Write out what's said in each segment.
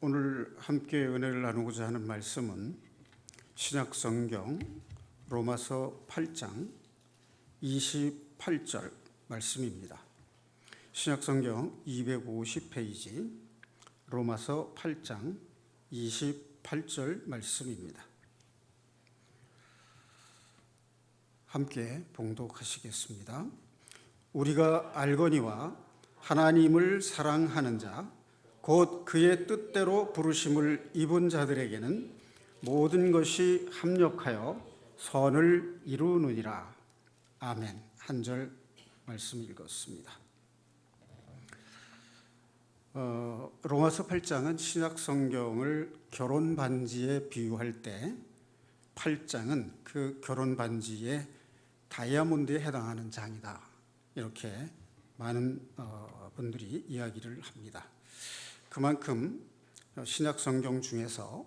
오늘 함께 은혜를 나누고자 하는 말씀은 신약성경 로마서 8장 28절 말씀입니다. 신약성경 250페이지 로마서 8장 28절 말씀입니다. 함께 봉독하시겠습니다. 우리가 알거니와 하나님을 사랑하는 자 곧 그의 뜻대로 부르심을 입은 자들에게는 모든 것이 합력하여 선을 이루느니라. 아멘. 한 절 말씀 읽었습니다. 로마서 8장은 신약 성경을 결혼 반지에 비유할 때 8장은 그 결혼 반지의 다이아몬드에 해당하는 장이다. 이렇게 많은 분들이 이야기를 합니다. 그만큼 신약 성경 중에서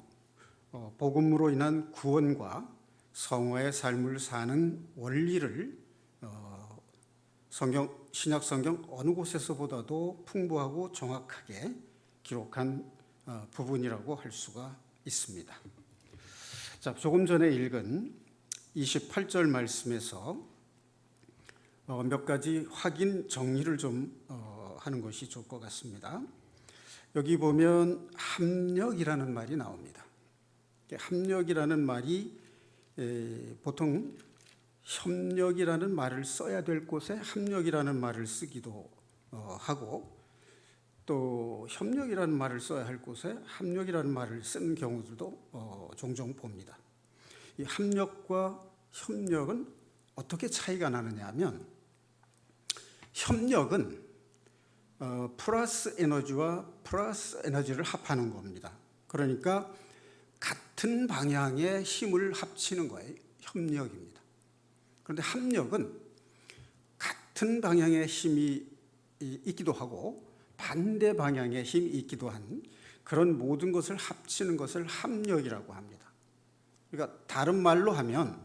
복음으로 인한 구원과 성화의 삶을 사는 원리를 신약 성경 어느 곳에서보다도 풍부하고 정확하게 기록한 부분이라고 할 수가 있습니다. 자, 조금 전에 읽은 28절 말씀에서 몇 가지 확인 정리를 좀 하는 것이 좋을 것 같습니다. 여기 보면 합력이라는 말이 나옵니다. 합력이라는 말이 보통 협력이라는 말을 써야 될 곳에 합력이라는 말을 쓰기도 하고, 또 협력이라는 말을 써야 할 곳에 합력이라는 말을 쓰는 경우들도 종종 봅니다. 이 합력과 협력은 어떻게 차이가 나느냐 하면, 협력은 플러스 에너지와 플러스 에너지를 합하는 겁니다. 그러니까 같은 방향의 힘을 합치는 거예요. 협력입니다. 그런데 합력은 같은 방향의 힘이 있기도 하고 반대 방향의 힘이 있기도 한 그런 모든 것을 합치는 것을 합력이라고 합니다. 그러니까 다른 말로 하면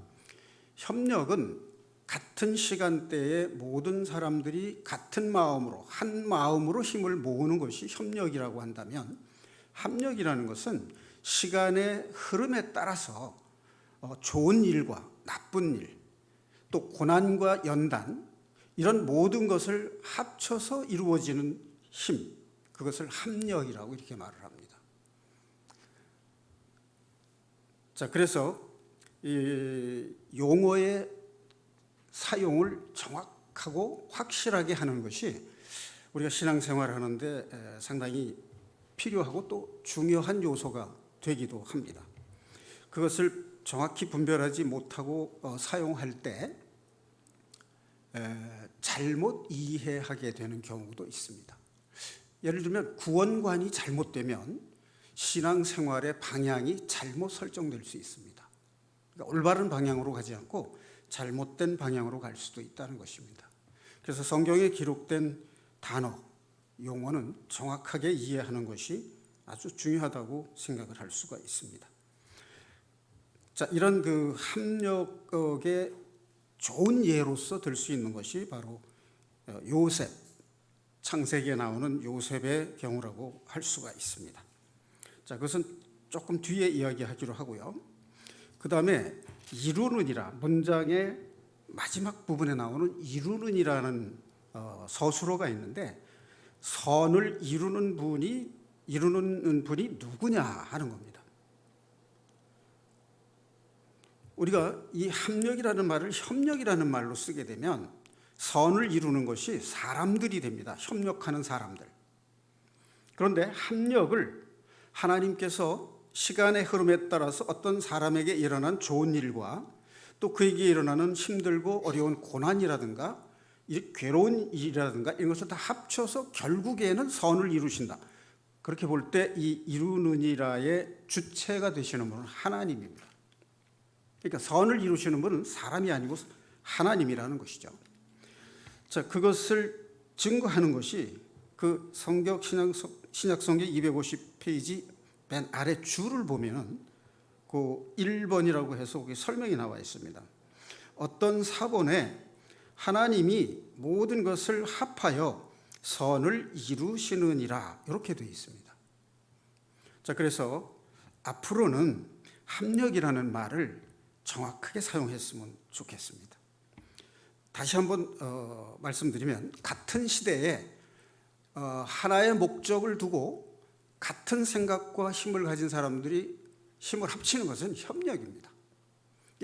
협력은 같은 시간대에 모든 사람들이 같은 마음으로 한 마음으로 힘을 모으는 것이 협력이라고 한다면, 합력이라는 것은 시간의 흐름에 따라서 좋은 일과 나쁜 일, 또 고난과 연단, 이런 모든 것을 합쳐서 이루어지는 힘, 그것을 합력이라고 이렇게 말을 합니다. 자, 그래서 이 용어의 사용을 정확하고 확실하게 하는 것이 우리가 신앙생활을 하는데 상당히 필요하고 또 중요한 요소가 되기도 합니다. 그것을 정확히 분별하지 못하고 사용할 때 잘못 이해하게 되는 경우도 있습니다. 예를 들면 구원관이 잘못되면 신앙생활의 방향이 잘못 설정될 수 있습니다. 그러니까 올바른 방향으로 가지 않고 잘못된 방향으로 갈 수도 있다는 것입니다. 그래서 성경에 기록된 단어, 용어는 정확하게 이해하는 것이 아주 중요하다고 생각을 할 수가 있습니다. 자, 이런 그 합력의 좋은 예로서 들 수 있는 것이 바로 요셉, 창세기에 나오는 요셉의 경우라고 할 수가 있습니다. 자, 그것은 조금 뒤에 이야기하기로 하고요. 그 다음에 이루느니라, 문장의 마지막 부분에 나오는 이루느니라는 서술어가 있는데, 선을 이루는 분이 누구냐 하는 겁니다. 우리가 이 합력이라는 말을 협력이라는 말로 쓰게 되면 선을 이루는 것이 사람들이 됩니다. 협력하는 사람들. 그런데 합력을 하나님께서 시간의 흐름에 따라서 어떤 사람에게 일어난 좋은 일과 또 그에게 일어나는 힘들고 어려운 고난이라든가 괴로운 일이라든가 이런 것을 다 합쳐서 결국에는 선을 이루신다. 그렇게 볼 때 이 이루느니라의 주체가 되시는 분은 하나님입니다. 그러니까 선을 이루시는 분은 사람이 아니고 하나님이라는 것이죠. 자, 그것을 증거하는 것이 그 신약성경 250페이지 맨 아래 줄을 보면은 그 1번이라고 해서 거기 설명이 나와 있습니다. 어떤 사본에 하나님이 모든 것을 합하여 선을 이루시느니라 이렇게 되어 있습니다. 자, 자, 그래서 앞으로는 합력이라는 말을 정확하게 사용했으면 좋겠습니다. 다시 한번 말씀드리면, 같은 시대에 하나의 목적을 두고 같은 생각과 힘을 가진 사람들이 힘을 합치는 것은 협력입니다.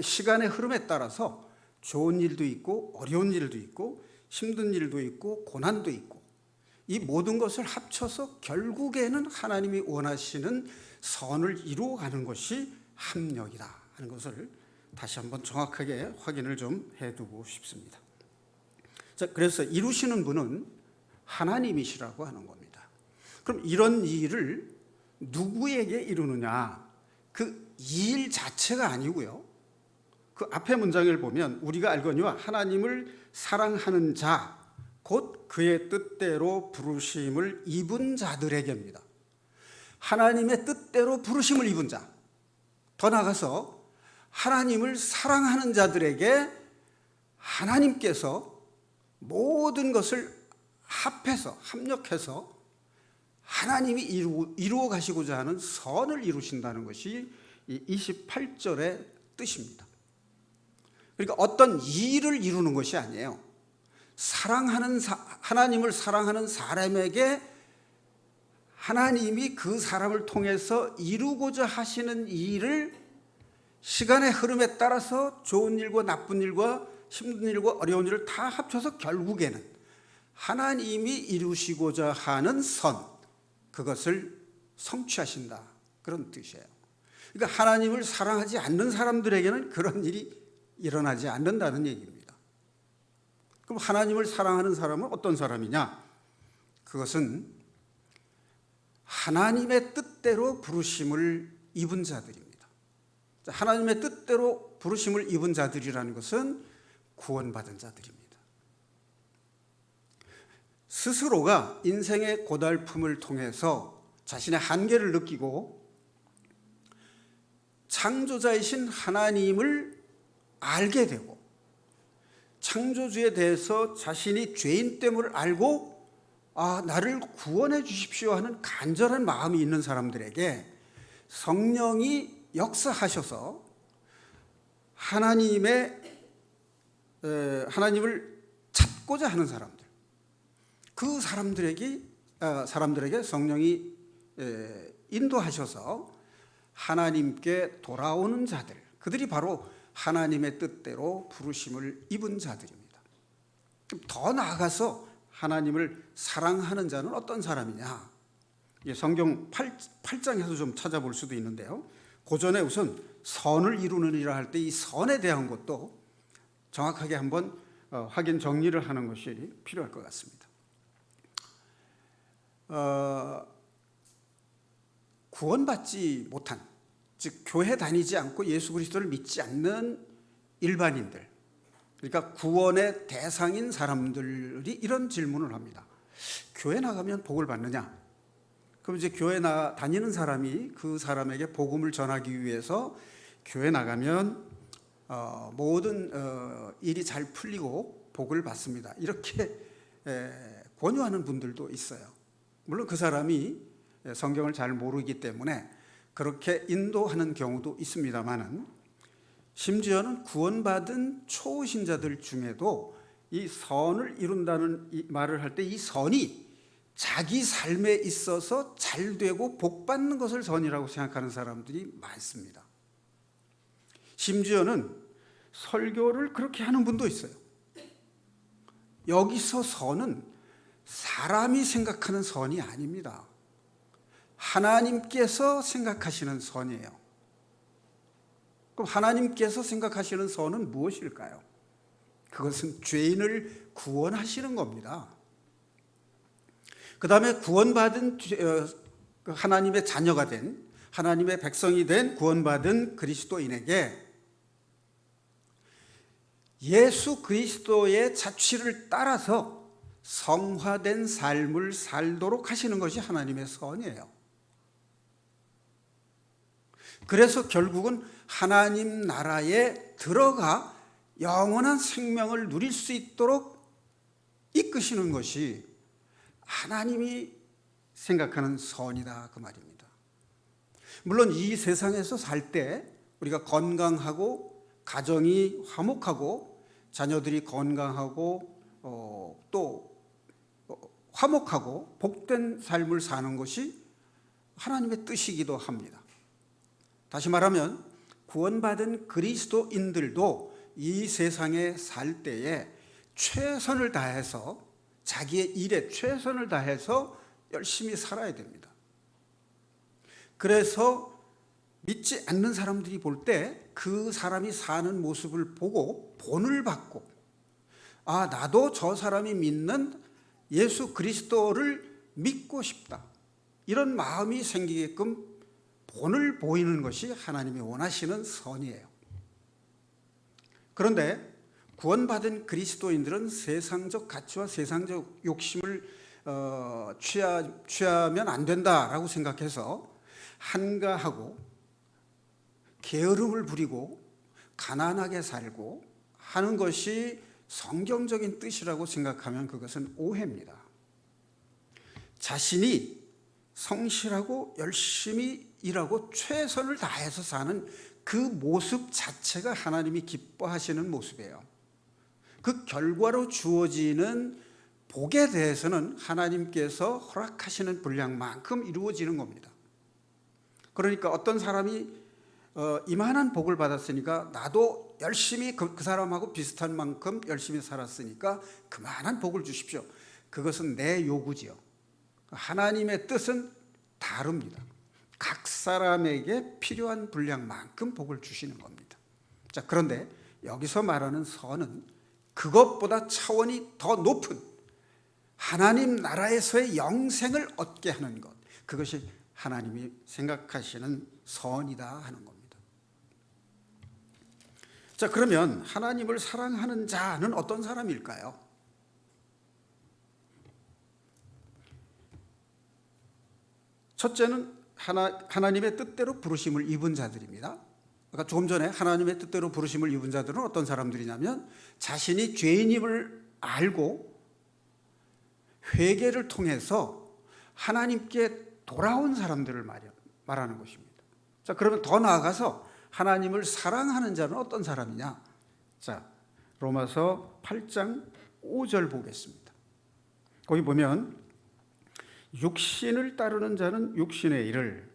시간의 흐름에 따라서 좋은 일도 있고 어려운 일도 있고 힘든 일도 있고 고난도 있고, 이 모든 것을 합쳐서 결국에는 하나님이 원하시는 선을 이루어가는 것이 합력이다 하는 것을 다시 한번 정확하게 확인을 좀 해두고 싶습니다. 자, 그래서 이루시는 분은 하나님이시라고 하는 겁니다. 그럼 이런 일을 누구에게 이루느냐? 그 일 자체가 아니고요, 그 앞에 문장을 보면 우리가 알거니와 하나님을 사랑하는 자, 곧 그의 뜻대로 부르심을 입은 자들에게입니다. 하나님의 뜻대로 부르심을 입은 자, 더 나아가서 하나님을 사랑하는 자들에게 하나님께서 모든 것을 합해서 합력해서 하나님이 이루어 가시고자 하는 선을 이루신다는 것이 이 28절의 뜻입니다. 그러니까 어떤 일을 이루는 것이 아니에요. 하나님을 사랑하는 사람에게 하나님이 그 사람을 통해서 이루고자 하시는 일을 시간의 흐름에 따라서 좋은 일과 나쁜 일과 힘든 일과 어려운 일을 다 합쳐서 결국에는 하나님이 이루시고자 하는 선, 그것을 성취하신다, 그런 뜻이에요. 그러니까 하나님을 사랑하지 않는 사람들에게는 그런 일이 일어나지 않는다는 얘기입니다. 그럼 하나님을 사랑하는 사람은 어떤 사람이냐? 그것은 하나님의 뜻대로 부르심을 입은 자들입니다. 하나님의 뜻대로 부르심을 입은 자들이라는 것은 구원받은 자들입니다. 스스로가 인생의 고달픔을 통해서 자신의 한계를 느끼고 창조자이신 하나님을 알게 되고, 창조주에 대해서 자신이 죄인 됨을 알고 나를 구원해 주십시오 하는 간절한 마음이 있는 사람들에게 성령이 역사하셔서 하나님을 찾고자 하는 사람들, 그 사람들에게 성령이 인도하셔서 하나님께 돌아오는 자들, 그들이 바로 하나님의 뜻대로 부르심을 입은 자들입니다. 더 나아가서 하나님을 사랑하는 자는 어떤 사람이냐? 성경 8장에서 좀 찾아볼 수도 있는데요, 그 전에 우선 선을 이루느니라 할 때 이 선에 대한 것도 정확하게 한번 확인 정리를 하는 것이 필요할 것 같습니다. 구원받지 못한, 즉 교회 다니지 않고 예수 그리스도를 믿지 않는 일반인들, 그러니까 구원의 대상인 사람들이 이런 질문을 합니다. 교회 나가면 복을 받느냐? 그럼 이제 교회 다니는 사람이 그 사람에게 복음을 전하기 위해서 교회 나가면 모든 일이 잘 풀리고 복을 받습니다, 이렇게 권유하는 분들도 있어요. 물론 그 사람이 성경을 잘 모르기 때문에 그렇게 인도하는 경우도 있습니다만은, 심지어는 구원받은 초신자들 중에도 이 선을 이룬다는 이 말을 할 때 이 선이 자기 삶에 있어서 잘 되고 복 받는 것을 선이라고 생각하는 사람들이 많습니다. 심지어는 설교를 그렇게 하는 분도 있어요. 여기서 선은 사람이 생각하는 선이 아닙니다. 하나님께서 생각하시는 선이에요. 그럼 하나님께서 생각하시는 선은 무엇일까요? 그것은 죄인을 구원하시는 겁니다. 그 다음에 구원받은 하나님의 자녀가 된, 하나님의 백성이 된 구원받은 그리스도인에게 예수 그리스도의 자취를 따라서 성화된 삶을 살도록 하시는 것이 하나님의 선이에요. 그래서 결국은 하나님 나라에 들어가 영원한 생명을 누릴 수 있도록 이끄시는 것이 하나님이 생각하는 선이다, 그 말입니다. 물론 이 세상에서 살 때 우리가 건강하고 가정이 화목하고 자녀들이 건강하고 또 화목하고 복된 삶을 사는 것이 하나님의 뜻이기도 합니다. 다시 말하면 구원받은 그리스도인들도 이 세상에 살 때에 최선을 다해서 자기의 일에 최선을 다해서 열심히 살아야 됩니다. 그래서 믿지 않는 사람들이 볼 때 그 사람이 사는 모습을 보고 본을 받고, 아, 나도 저 사람이 믿는 예수 그리스도를 믿고 싶다, 이런 마음이 생기게끔 본을 보이는 것이 하나님이 원하시는 선이에요. 그런데 구원받은 그리스도인들은 세상적 가치와 세상적 욕심을 취하면 안 된다라고 생각해서 한가하고 게으름을 부리고 가난하게 살고 하는 것이 성경적인 뜻이라고 생각하면 그것은 오해입니다. 자신이 성실하고 열심히 일하고 최선을 다해서 사는 그 모습 자체가 하나님이 기뻐하시는 모습이에요. 그 결과로 주어지는 복에 대해서는 하나님께서 허락하시는 분량만큼 이루어지는 겁니다. 그러니까 어떤 사람이 이만한 복을 받았으니까 나도 열심히 그 사람하고 비슷한 만큼 열심히 살았으니까 그만한 복을 주십시오. 그것은 내 요구지요. 하나님의 뜻은 다릅니다. 각 사람에게 필요한 분량만큼 복을 주시는 겁니다. 자, 그런데 여기서 말하는 선은 그것보다 차원이 더 높은 하나님 나라에서의 영생을 얻게 하는 것, 그것이 하나님이 생각하시는 선이다 하는 겁니다. 자, 그러면 하나님을 사랑하는 자는 어떤 사람일까요? 첫째는 하나님의 뜻대로 부르심을 입은 자들입니다. 아까 조금 전에 하나님의 뜻대로 부르심을 입은 자들은 어떤 사람들이냐면 자신이 죄인임을 알고 회개를 통해서 하나님께 돌아온 사람들을 말하는 것입니다. 자, 그러면 더 나아가서 하나님을 사랑하는 자는 어떤 사람이냐? 자, 로마서 8장 5절 보겠습니다. 거기 보면 육신을 따르는 자는 육신의 일을,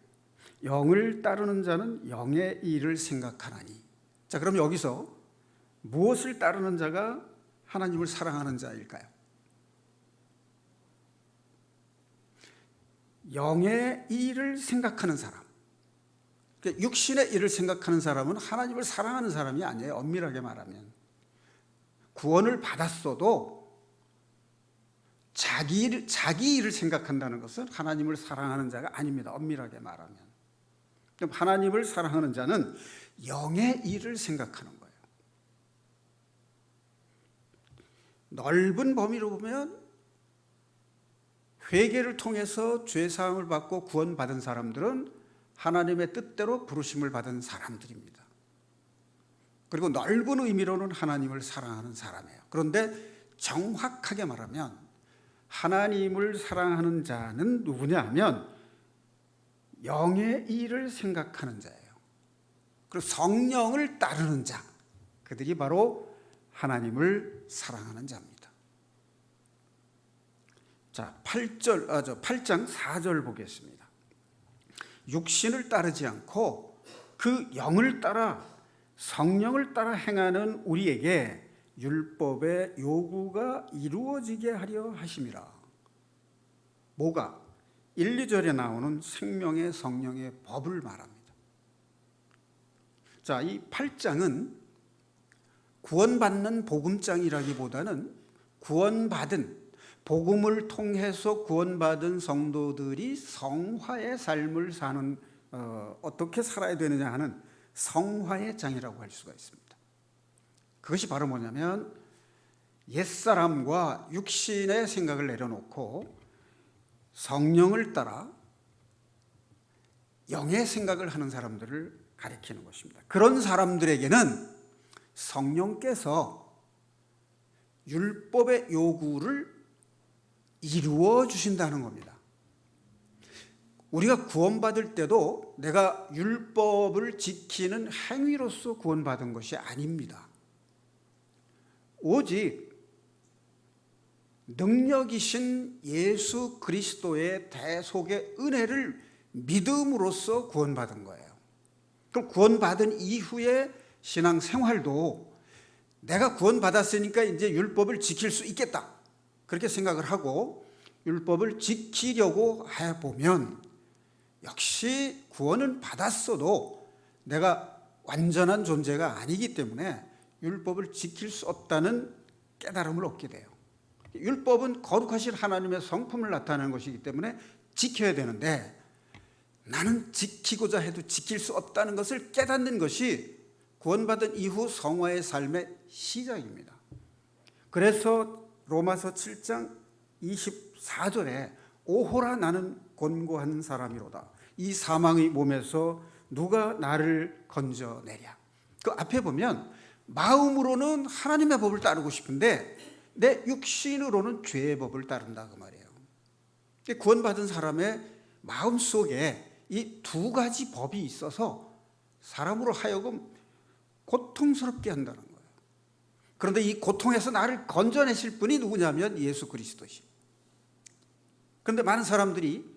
영을 따르는 자는 영의 일을 생각하나니. 자, 그럼 여기서 무엇을 따르는 자가 하나님을 사랑하는 자일까요? 영의 일을 생각하는 사람. 육신의 일을 생각하는 사람은 하나님을 사랑하는 사람이 아니에요. 엄밀하게 말하면 구원을 받았어도 자기 일을 생각한다는 것은 하나님을 사랑하는 자가 아닙니다. 엄밀하게 말하면. 그럼 하나님을 사랑하는 자는 영의 일을 생각하는 거예요. 넓은 범위로 보면 회개를 통해서 죄사함을 받고 구원받은 사람들은 하나님의 뜻대로 부르심을 받은 사람들입니다. 그리고 넓은 의미로는 하나님을 사랑하는 사람이에요. 그런데 정확하게 말하면 하나님을 사랑하는 자는 누구냐 하면 영의 일을 생각하는 자예요. 그리고 성령을 따르는 자, 그들이 바로 하나님을 사랑하는 자입니다. 자, 8장 4절 보겠습니다. 육신을 따르지 않고 그 영을 따라 성령을 따라 행하는 우리에게 율법의 요구가 이루어지게 하려 하심이라. 뭐가? 1, 2절에 나오는 생명의 성령의 법을 말합니다. 자, 이 8장은 구원받는 복음장이라기보다는 구원받은, 복음을 통해서 구원받은 성도들이 성화의 삶을 사는, 어떻게 살아야 되느냐 하는 성화의 장이라고 할 수가 있습니다. 그것이 바로 뭐냐면 옛사람과 육신의 생각을 내려놓고 성령을 따라 영의 생각을 하는 사람들을 가리키는 것입니다. 그런 사람들에게는 성령께서 율법의 요구를 이루어 주신다는 겁니다. 우리가 구원받을 때도 내가 율법을 지키는 행위로서 구원받은 것이 아닙니다. 오직 능력이신 예수 그리스도의 대속의 은혜를 믿음으로써 구원받은 거예요. 그럼 구원받은 이후의 신앙생활도 내가 구원받았으니까 이제 율법을 지킬 수 있겠다, 그렇게 생각을 하고 율법을 지키려고 해보면 역시 구원은 받았어도 내가 완전한 존재가 아니기 때문에 율법을 지킬 수 없다는 깨달음을 얻게 돼요. 율법은 거룩하신 하나님의 성품을 나타내는 것이기 때문에 지켜야 되는데 나는 지키고자 해도 지킬 수 없다는 것을 깨닫는 것이 구원받은 이후 성화의 삶의 시작입니다. 그래서 로마서 7장 24절에 오호라 나는 곤고한 사람이로다. 이 사망의 몸에서 누가 나를 건져내랴. 그 앞에 보면 마음으로는 하나님의 법을 따르고 싶은데 내 육신으로는 죄의 법을 따른다, 그 말이에요. 구원받은 사람의 마음속에 이 두 가지 법이 있어서 사람으로 하여금 고통스럽게 한다는 거예요. 그런데 이 고통에서 나를 건져내실 분이 누구냐면 예수 그리스도시. 그런데 많은 사람들이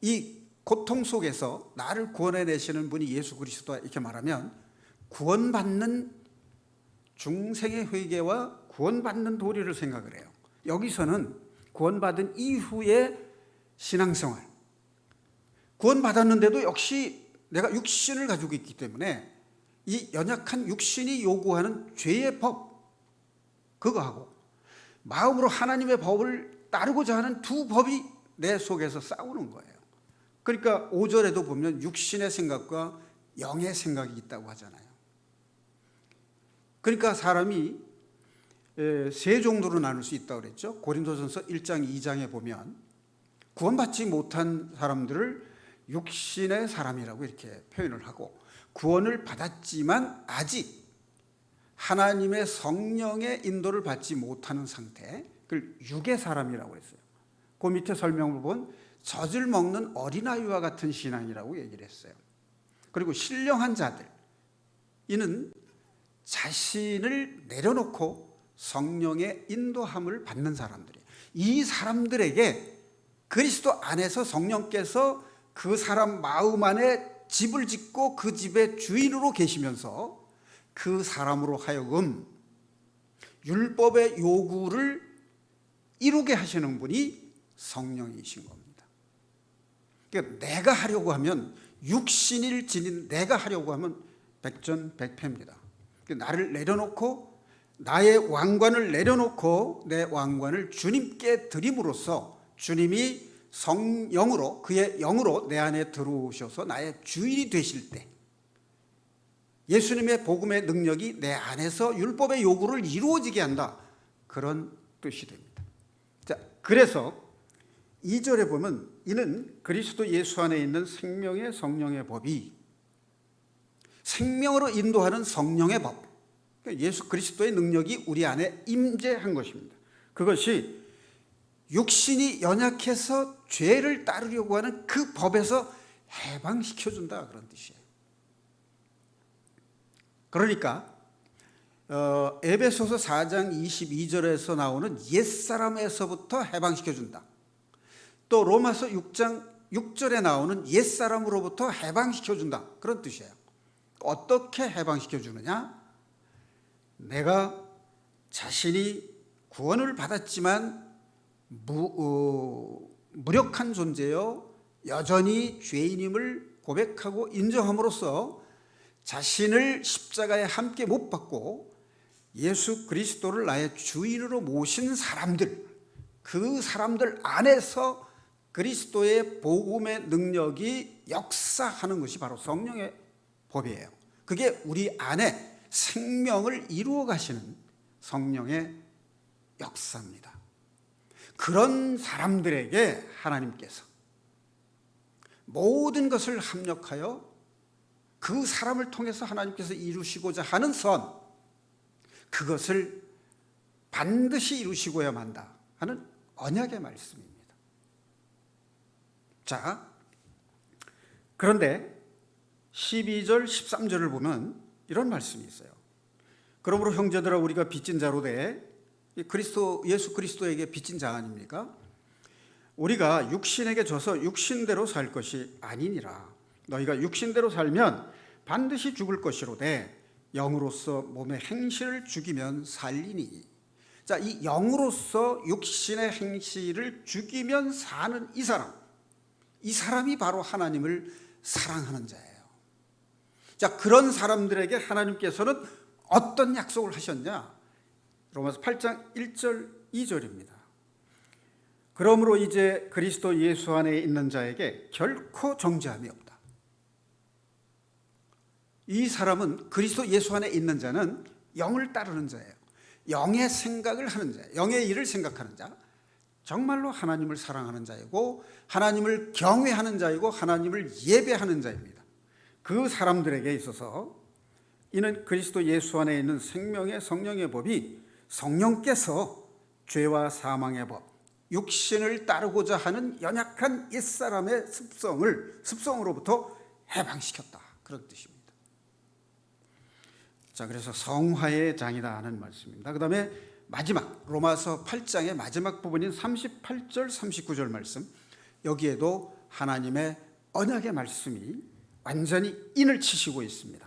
이 고통 속에서 나를 구원해내시는 분이 예수 그리스도다 이렇게 말하면 구원받는 중생의 회개와 구원받는 도리를 생각을 해요. 여기서는 구원받은 이후의 신앙생활, 구원받았는데도 역시 내가 육신을 가지고 있기 때문에 이 연약한 육신이 요구하는 죄의 법, 그거 하고 마음으로 하나님의 법을 따르고자 하는 두 법이 내 속에서 싸우는 거예요. 그러니까 5절에도 보면 육신의 생각과 영의 생각이 있다고 하잖아요. 그러니까 사람이 세 정도로 나눌 수 있다고 그랬죠. 고린도전서 1장 2장에 보면 구원받지 못한 사람들을 육신의 사람이라고 이렇게 표현을 하고, 구원을 받았지만 아직 하나님의 성령의 인도를 받지 못하는 상태, 그걸 육의 사람이라고 했어요. 그 밑에 설명을 보면 젖을 먹는 어린아이와 같은 신앙이라고 얘기를 했어요. 그리고 신령한 자들, 이는 자신을 내려놓고 성령의 인도함을 받는 사람들이에요. 이 사람들에게 그리스도 안에서 성령께서 그 사람 마음 안에 집을 짓고 그 집의 주인으로 계시면서 그 사람으로 하여금 율법의 요구를 이루게 하시는 분이 성령이신 겁니다. 그러니까 내가 하려고 하면, 육신을 지닌 내가 하려고 하면 백전백패입니다. 나를 내려놓고 나의 왕관을 내려놓고 내 왕관을 주님께 드림으로써 주님이 성령으로, 그의 영으로 내 안에 들어오셔서 나의 주인이 되실 때 예수님의 복음의 능력이 내 안에서 율법의 요구를 이루어지게 한다, 그런 뜻이 됩니다. 자, 그래서 2절에 보면 이는 그리스도 예수 안에 있는 생명의 성령의 법이, 생명으로 인도하는 성령의 법, 예수 그리스도의 능력이 우리 안에 임재한 것입니다. 그것이 육신이 연약해서 죄를 따르려고 하는 그 법에서 해방시켜준다, 그런 뜻이에요. 그러니까 에베소서 4장 22절에서 나오는 옛사람에서부터 해방시켜준다. 또 로마서 6장 6절에 나오는 옛사람으로부터 해방시켜준다, 그런 뜻이에요. 어떻게 해방시켜주느냐? 내가 자신이 구원을 받았지만 무력한 존재여 여전히 죄인임을 고백하고 인정함으로써 자신을 십자가에 함께 못 박고 예수 그리스도를 나의 주인으로 모신 사람들, 그 사람들 안에서 그리스도의 복음의 능력이 역사하는 것이 바로 성령의 법이에요. 그게 우리 안에 생명을 이루어 가시는 성령의 역사입니다. 그런 사람들에게 하나님께서 모든 것을 합력하여 그 사람을 통해서 하나님께서 이루시고자 하는 선, 그것을 반드시 이루시고야 한다 하는 언약의 말씀입니다. 자, 그런데 12절, 13절을 보면 이런 말씀이 있어요. 그러므로 형제들아 우리가 빚진 자로 돼 예수 그리스도에게 빚진 자 아닙니까? 우리가 육신에게 져서 육신대로 살 것이 아니니라. 너희가 육신대로 살면 반드시 죽을 것이로되 영으로서 몸의 행실을 죽이면 살리니. 자, 이 영으로서 육신의 행실을 죽이면 사는 이 사람이 바로 하나님을 사랑하는 자예요. 자, 그런 사람들에게 하나님께서는 어떤 약속을 하셨냐? 로마서 8장 1절 2절입니다. 그러므로 이제 그리스도 예수 안에 있는 자에게 결코 정죄함이 없다. 이 사람은 그리스도 예수 안에 있는 자는 영을 따르는 자예요. 영의 생각을 하는 자예요. 영의 일을 생각하는 자, 정말로 하나님을 사랑하는 자이고 하나님을 경외하는 자이고 하나님을 예배하는 자입니다. 그 사람들에게 있어서 이는 그리스도 예수 안에 있는 생명의 성령의 법이 성령께서 죄와 사망의 법, 육신을 따르고자 하는 연약한 옛사람의 습성으로부터 해방시켰다, 그런 뜻입니다. 자, 그래서 성화의 장이다 하는 말씀입니다. 그 다음에 마지막 로마서 8장의 마지막 부분인 38절 39절 말씀, 여기에도 하나님의 언약의 말씀이 완전히 인을 치시고 있습니다.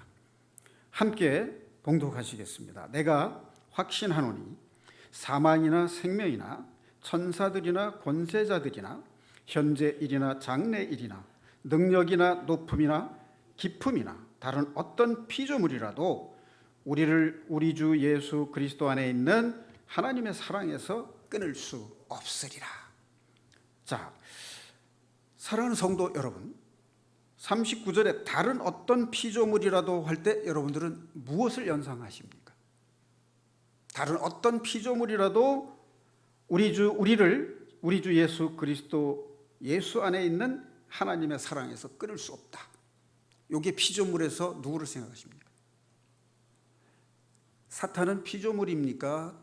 함께 봉독하시겠습니다. 내가 확신하노니 사망이나 생명이나 천사들이나 권세자들이나 현재일이나 장래일이나 능력이나 높음이나 깊음이나 다른 어떤 피조물이라도 우리를 우리 주 예수 그리스도 안에 있는 하나님의 사랑에서 끊을 수 없으리라. 자, 사랑하는 성도 여러분, 39절에 다른 어떤 피조물이라도 할 때 여러분들은 무엇을 연상하십니까? 다른 어떤 피조물이라도 우리 주 예수 그리스도 예수 안에 있는 하나님의 사랑에서 끊을 수 없다. 이게 피조물에서 누구를 생각하십니까? 사탄은 피조물입니까?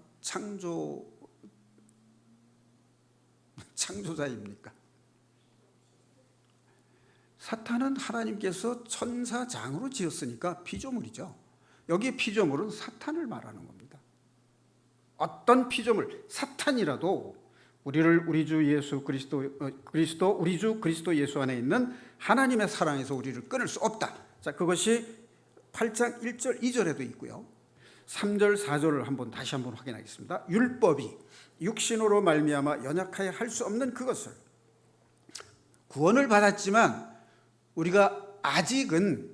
창조자입니까? 사탄은 하나님께서 천사장으로 지었으니까 피조물이죠. 여기 피조물은 사탄을 말하는 겁니다. 어떤 피조물, 사탄이라도 우리를 우리 주 그리스도 예수 안에 있는 하나님의 사랑에서 우리를 끊을 수 없다. 자, 그것이 8장 1절 2절에도 있고요. 3절 4절을 다시 한번 확인하겠습니다. 율법이 육신으로 말미암아 연약하여 할 수 없는 그것을, 구원을 받았지만 우리가 아직은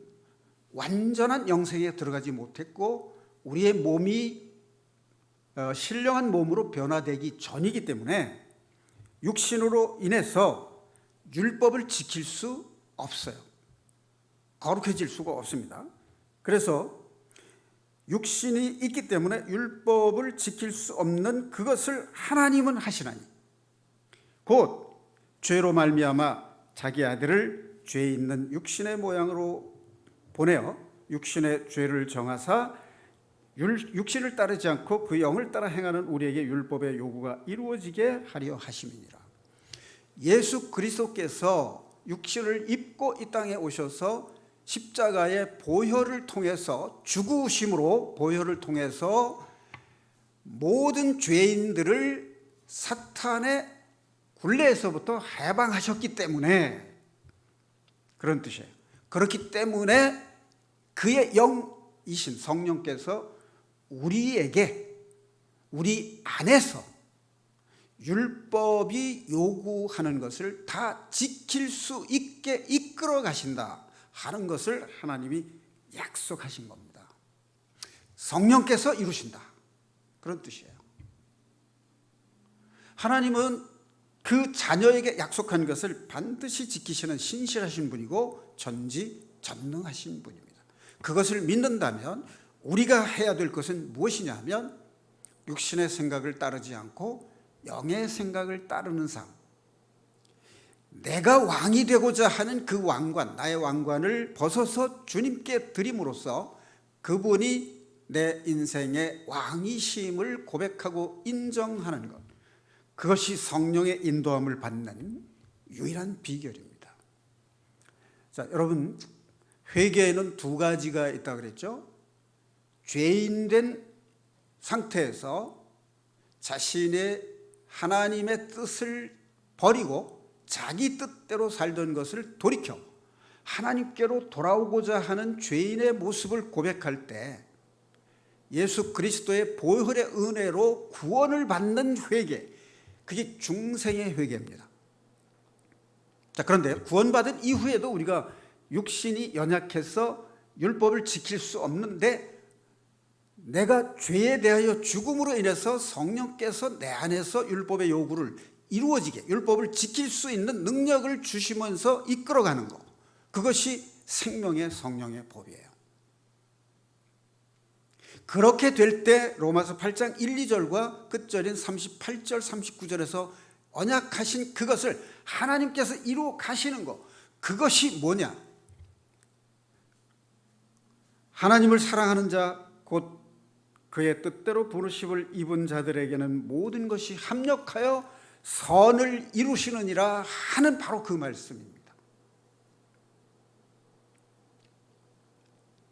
완전한 영생에 들어가지 못했고 우리의 몸이 신령한 몸으로 변화되기 전이기 때문에 육신으로 인해서 율법을 지킬 수 없어요. 거룩해질 수가 없습니다. 그래서 육신이 있기 때문에 율법을 지킬 수 없는 그것을 하나님은 하시나니 곧 죄로 말미암아 자기 아들을 죄 있는 육신의 모양으로 보내어 육신의 죄를 정하사 육신을 따르지 않고 그 영을 따라 행하는 우리에게 율법의 요구가 이루어지게 하려 하심이니라. 예수 그리스도께서 육신을 입고 이 땅에 오셔서 십자가의 보혈을 통해서, 죽으심으로 보혈을 통해서 모든 죄인들을 사탄의 굴레에서부터 해방하셨기 때문에, 그런 뜻이에요. 그렇기 때문에 그의 영이신 성령께서 우리 안에서 율법이 요구하는 것을 다 지킬 수 있게 이끌어 가신다 하는 것을 하나님이 약속하신 겁니다. 성령께서 이루신다, 그런 뜻이에요. 하나님은 그 자녀에게 약속한 것을 반드시 지키시는 신실하신 분이고 전지전능하신 분입니다. 그것을 믿는다면 우리가 해야 될 것은 무엇이냐 하면 육신의 생각을 따르지 않고 영의 생각을 따르는 삶, 내가 왕이 되고자 하는 그 왕관, 나의 왕관을 벗어서 주님께 드림으로써 그분이 내 인생의 왕이심을 고백하고 인정하는 것, 그것이 성령의 인도함을 받는 유일한 비결입니다. 자, 여러분, 회개에는 두 가지가 있다고 그랬죠. 죄인된 상태에서 자신의 하나님의 뜻을 버리고 자기 뜻대로 살던 것을 돌이켜 하나님께로 돌아오고자 하는 죄인의 모습을 고백할 때 예수 그리스도의 보혈의 은혜로 구원을 받는 회개, 그게 중생의 회개입니다. 자, 그런데 구원받은 이후에도 우리가 육신이 연약해서 율법을 지킬 수 없는데 내가 죄에 대하여 죽음으로 인해서 성령께서 내 안에서 율법의 요구를 이루어지게, 율법을 지킬 수 있는 능력을 주시면서 이끌어가는 것, 그것이 생명의 성령의 법이에요. 그렇게 될 때 로마서 8장 1, 2절과 끝절인 38절, 39절에서 언약하신 그것을 하나님께서 이루어 가시는 것, 그것이 뭐냐? 하나님을 사랑하는 자, 곧 그의 뜻대로 부르심을 입은 자들에게는 모든 것이 합력하여 선을 이루시느니라 하는 바로 그 말씀입니다.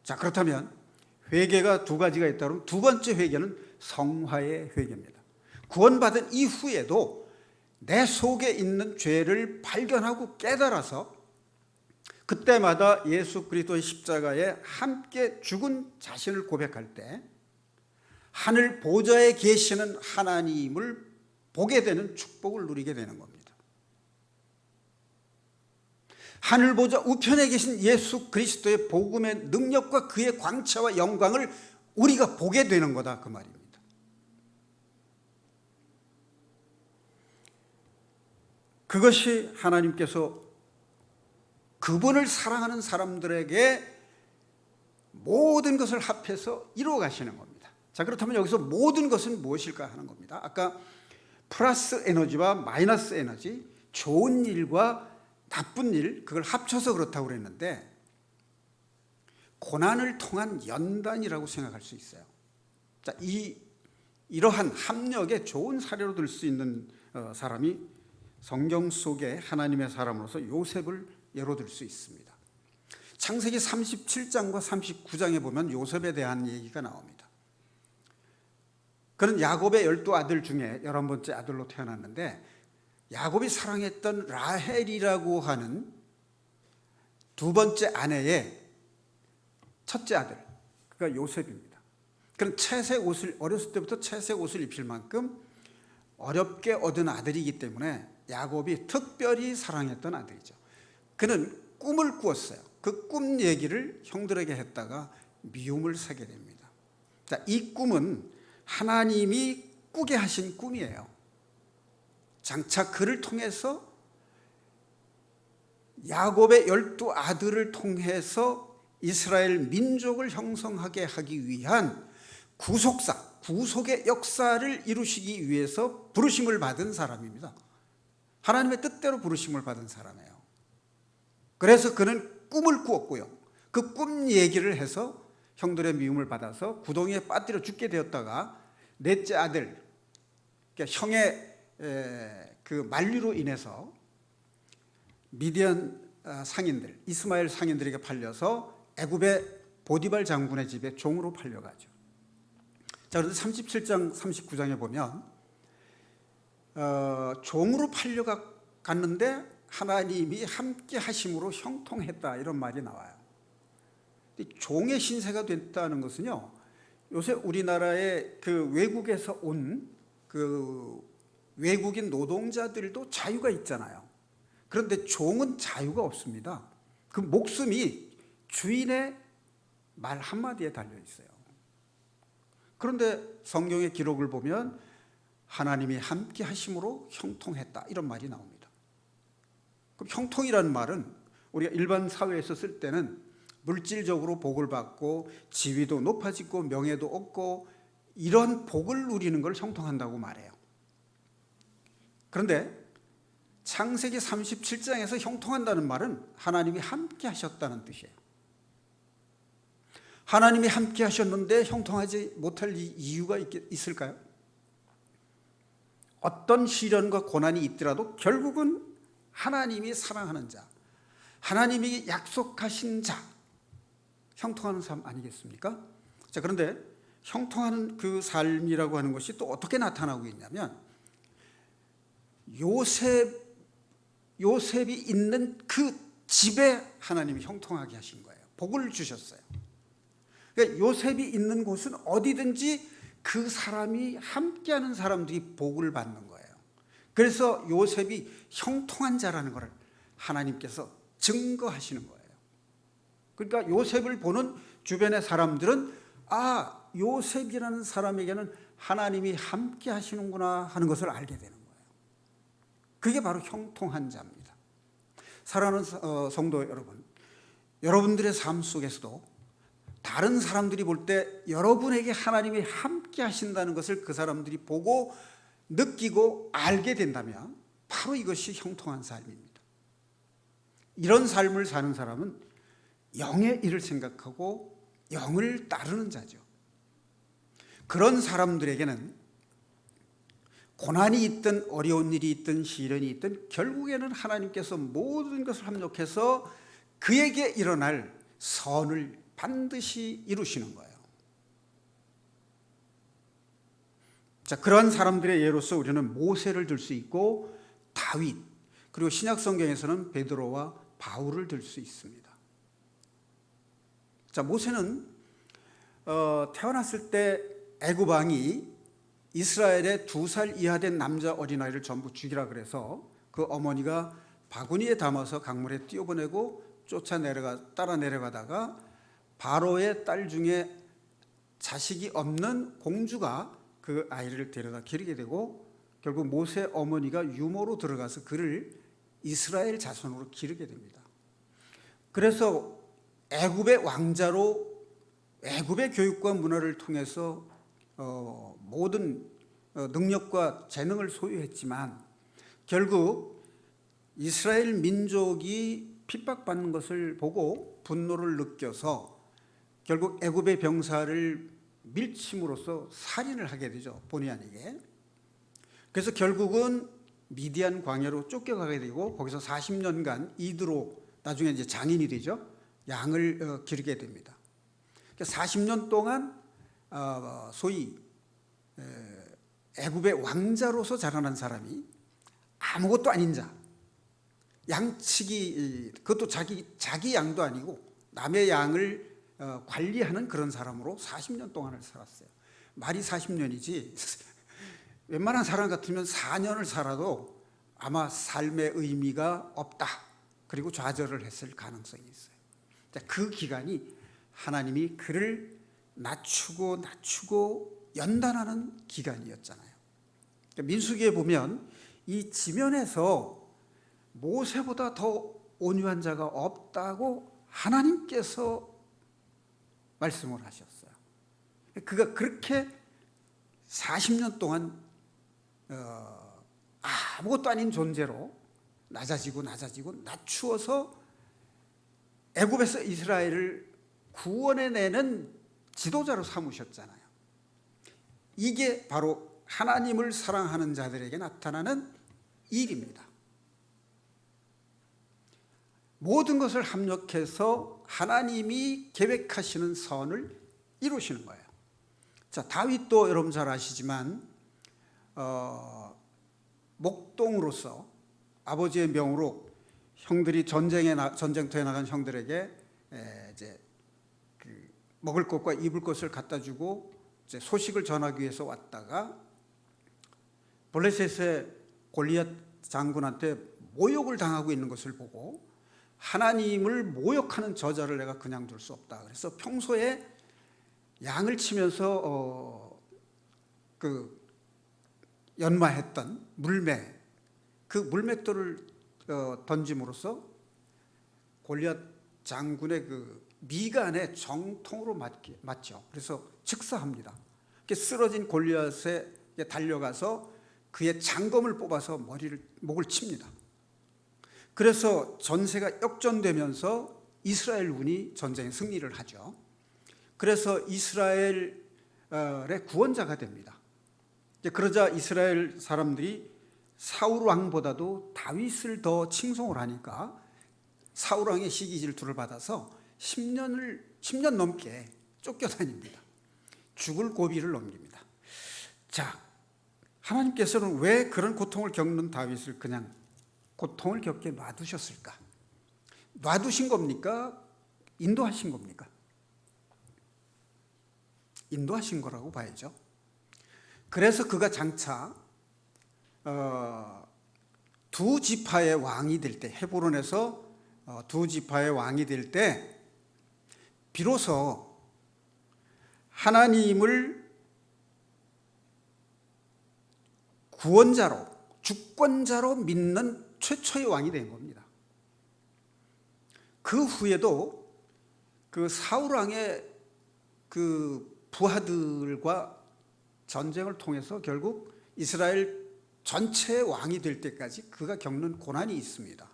자, 그렇다면 회개가 두 가지가 있다면 두 번째 회개는 성화의 회개입니다. 구원받은 이후에도 내 속에 있는 죄를 발견하고 깨달아서 그때마다 예수 그리스도의 십자가에 함께 죽은 자신을 고백할 때 하늘 보좌에 계시는 하나님을 보게 되는 축복을 누리게 되는 겁니다. 하늘 보좌 우편에 계신 예수 그리스도의 복음의 능력과 그의 광채와 영광을 우리가 보게 되는 거다, 그 말입니다. 그것이 하나님께서 그분을 사랑하는 사람들에게 모든 것을 합해서 이루어 가시는 겁니다. 자, 그렇다면 여기서 모든 것은 무엇일까 하는 겁니다. 아까 플러스 에너지와 마이너스 에너지, 좋은 일과 나쁜 일, 그걸 합쳐서 그렇다고 그랬는데 고난을 통한 연단이라고 생각할 수 있어요. 자, 이러한 합력의 좋은 사례로 들 수 있는 사람이 성경 속에 하나님의 사람으로서 요셉을 예로 들 수 있습니다. 창세기 37장과 39장에 보면 요셉에 대한 얘기가 나옵니다. 그는 야곱의 12아들 중에 11번째 아들로 태어났는데 야곱이 사랑했던 라헬이라고 하는 두 번째 아내의 첫째 아들, 그가 요셉입니다. 그는 채색 옷을, 어렸을 때부터 채색 옷을 입힐 만큼 어렵게 얻은 아들이기 때문에 야곱이 특별히 사랑했던 아들이죠. 그는 꿈을 꾸었어요. 그 꿈 얘기를 형들에게 했다가 미움을 사게 됩니다. 자, 이 꿈은 하나님이 꾸게 하신 꿈이에요. 장차 그를 통해서 야곱의 12아들을 통해서 이스라엘 민족을 형성하게 하기 위한 구속의 역사를 이루시기 위해서 부르심을 받은 사람입니다. 하나님의 뜻대로 부르심을 받은 사람이에요. 그래서 그는 꿈을 꾸었고요. 그 꿈 얘기를 해서 형들의 미움을 받아서 구덩이에 빠뜨려 죽게 되었다가 넷째 아들, 그러니까 형의 그 만류로 인해서 미디안 상인들, 이스마엘 상인들에게 팔려서 애굽의 보디발 장군의 집에 종으로 팔려가죠. 자, 그런데 37장 39장에 보면 종으로 팔려갔는데 하나님이 함께 하심으로 형통했다, 이런 말이 나와요. 종의 신세가 됐다는 것은요, 요새 우리나라의 그 외국에서 온 그 외국인 노동자들도 자유가 있잖아요. 그런데 종은 자유가 없습니다. 그 목숨이 주인의 말 한마디에 달려 있어요. 그런데 성경의 기록을 보면 하나님이 함께 하심으로 형통했다, 이런 말이 나옵니다. 그럼 형통이라는 말은 우리가 일반 사회에서 쓸 때는 물질적으로 복을 받고 지위도 높아지고 명예도 얻고 이런 복을 누리는 걸 형통한다고 말해요. 그런데 창세기 37장에서 형통한다는 말은 하나님이 함께 하셨다는 뜻이에요. 하나님이 함께 하셨는데 형통하지 못할 이유가 있을까요? 어떤 시련과 고난이 있더라도 결국은 하나님이 사랑하는 자, 하나님이 약속하신 자, 형통하는 삶 아니겠습니까? 자, 그런데 형통하는 그 삶이라고 하는 것이 또 어떻게 나타나고 있냐면, 요셉이 있는 그 집에 하나님이 형통하게 하신 거예요. 복을 주셨어요. 그러니까 요셉이 있는 곳은 어디든지 그 사람이 함께하는 사람들이 복을 받는 거예요. 그래서 요셉이 형통한 자라는 것을 하나님께서 증거하시는 거예요. 그러니까 요셉을 보는 주변의 사람들은 요셉이라는 사람에게는 하나님이 함께 하시는구나 하는 것을 알게 되는 거예요. 그게 바로 형통한 자입니다. 사랑하는 성도 여러분, 여러분들의 삶 속에서도 다른 사람들이 볼 때 여러분에게 하나님이 함께 하신다는 것을 그 사람들이 보고 느끼고 알게 된다면 바로 이것이 형통한 삶입니다. 이런 삶을 사는 사람은 영의 일을 생각하고 영을 따르는 자죠. 그런 사람들에게는 고난이 있든 어려운 일이 있든 시련이 있든 결국에는 하나님께서 모든 것을 합력해서 그에게 일어날 선을 반드시 이루시는 거예요. 자, 그러한 사람들의 예로서 우리는 모세를 들 수 있고 다윗, 그리고 신약 성경에서는 베드로와 바울을 들 수 있습니다. 자, 모세는 태어났을 때 애굽 왕이 이스라엘의 2살 이하 된 남자 어린아이를 전부 죽이라 그래서 그 어머니가 바구니에 담아서 강물에 띄워보내고 따라 내려가다가 바로의 딸 중에 자식이 없는 공주가 그 아이를 데려다 기르게 되고 결국 모세 어머니가 유모로 들어가서 그를 이스라엘 자손으로 기르게 됩니다. 그래서 애굽의 왕자로 애굽의 교육과 문화를 통해서 모든 능력과 재능을 소유했지만 결국 이스라엘 민족이 핍박받는 것을 보고 분노를 느껴서 결국 애굽의 병사를 밀침으로써 살인을 하게 되죠. 본의 아니게. 그래서 결국은 미디안 광야로 쫓겨가게 되고 거기서 40년간 이드로 나중에 이제 장인이 되죠. 양을 기르게 됩니다. 40년 동안 소위 애굽의 왕자로서 자라난 사람이 아무것도 아닌 자, 양치기, 그것도 자기 양도 아니고 남의 양을 관리하는 그런 사람으로 40년 동안을 살았어요. 말이 40년이지 웬만한 사람 같으면 4년을 살아도 아마 삶의 의미가 없다, 그리고 좌절을 했을 가능성이 있어요. 그 기간이 하나님이 그를 낮추고 연단하는 기간이었잖아요. 민수기에 보면 이 지면에서 모세보다 더 온유한 자가 없다고 하나님께서 말씀을 하셨어요. 그가 그렇게 40년 동안 아무것도 아닌 존재로 낮아지고 낮추어서 애굽에서 이스라엘을 구원해내는 지도자로 삼으셨잖아요. 이게 바로 하나님을 사랑하는 자들에게 나타나는 일입니다. 모든 것을 합력해서 하나님이 계획하시는 선을 이루시는 거예요. 자, 다윗도 여러분 잘 아시지만 목동으로서 아버지의 명으로 형들이 전쟁터에 나간 형들에게 이제 먹을 것과 입을 것을 갖다 주고 이제 소식을 전하기 위해서 왔다가 블레셋의 골리앗 장군한테 모욕을 당하고 있는 것을 보고 하나님을 모욕하는 저자를 내가 그냥 둘 수 없다. 그래서 평소에 양을 치면서 연마했던 물매, 그 물맷돌을 던짐으로써 골리앗 장군의 그 미간에 정통으로 맞죠. 그래서 즉사합니다. 쓰러진 골리앗에 달려가서 그의 장검을 뽑아서 목을 칩니다. 그래서 전세가 역전되면서 이스라엘군이 전쟁에 승리를 하죠. 그래서 이스라엘의 구원자가 됩니다. 그러자 이스라엘 사람들이 사울 왕보다도 다윗을 더 칭송을 하니까 사울 왕의 시기 질투를 받아서 10년 넘게 쫓겨다닙니다. 죽을 고비를 넘깁니다. 자, 하나님께서는 왜 그런 고통을 겪는 다윗을 그냥 고통을 겪게 놔두셨을까? 놔두신 겁니까? 인도하신 겁니까? 인도하신 거라고 봐야죠. 그래서 그가 장차 두 지파의 왕이 될 때, 헤브론에서 두 지파의 왕이 될 때 비로소 하나님을 구원자로, 주권자로 믿는 최초의 왕이 된 겁니다. 그 후에도 그 사울 왕의 그 부하들과 전쟁을 통해서 결국 이스라엘 전체의 왕이 될 때까지 그가 겪는 고난이 있습니다.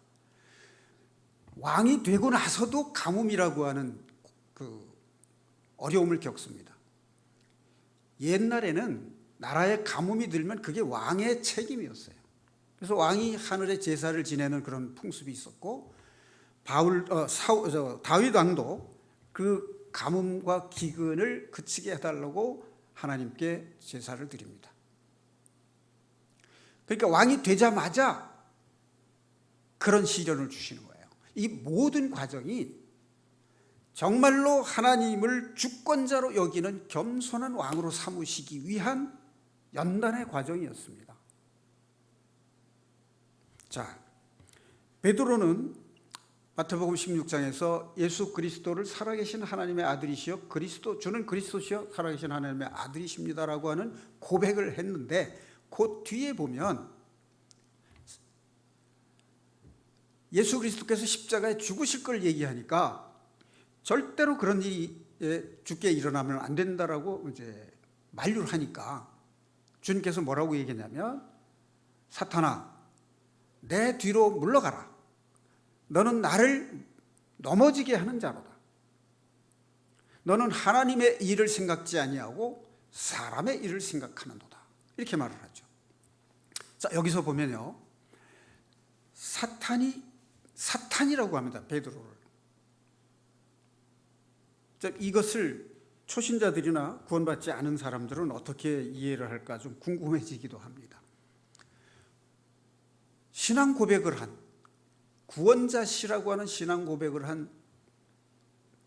왕이 되고 나서도 가뭄이라고 하는 그 어려움을 겪습니다. 옛날에는 나라에 가뭄이 들면 그게 왕의 책임이었어요. 그래서 왕이 하늘에 제사를 지내는 그런 풍습이 있었고, 다윗 왕도 그 가뭄과 기근을 그치게 해달라고 하나님께 제사를 드립니다. 그러니까 왕이 되자마자 그런 시련을 주시는 거예요. 이 모든 과정이 정말로 하나님을 주권자로 여기는 겸손한 왕으로 삼으시기 위한 연단의 과정이었습니다. 자, 베드로는 마태복음 16장에서 예수 그리스도를 살아계신 하나님의 아들이시여 주는 그리스도시여 살아계신 하나님의 아들이십니다라고 하는 고백을 했는데, 그 뒤에 보면 예수 그리스도께서 십자가에 죽으실 걸 얘기하니까 절대로 그런 일이 주께 일어나면 안 된다라고 이제 만류를 하니까 주님께서 뭐라고 얘기했냐면, 사탄아, 내 뒤로 물러가라. 너는 나를 넘어지게 하는 자로다. 너는 하나님의 일을 생각지 아니하고 사람의 일을 생각하는도다. 이렇게 말을 하죠. 자, 여기서 보면요, 사탄이라고 합니다, 베드로를. 자, 이것을 초신자들이나 구원받지 않은 사람들은 어떻게 이해를 할까 좀 궁금해지기도 합니다. 신앙 고백을 한, 구원자시라고 하는 신앙 고백을 한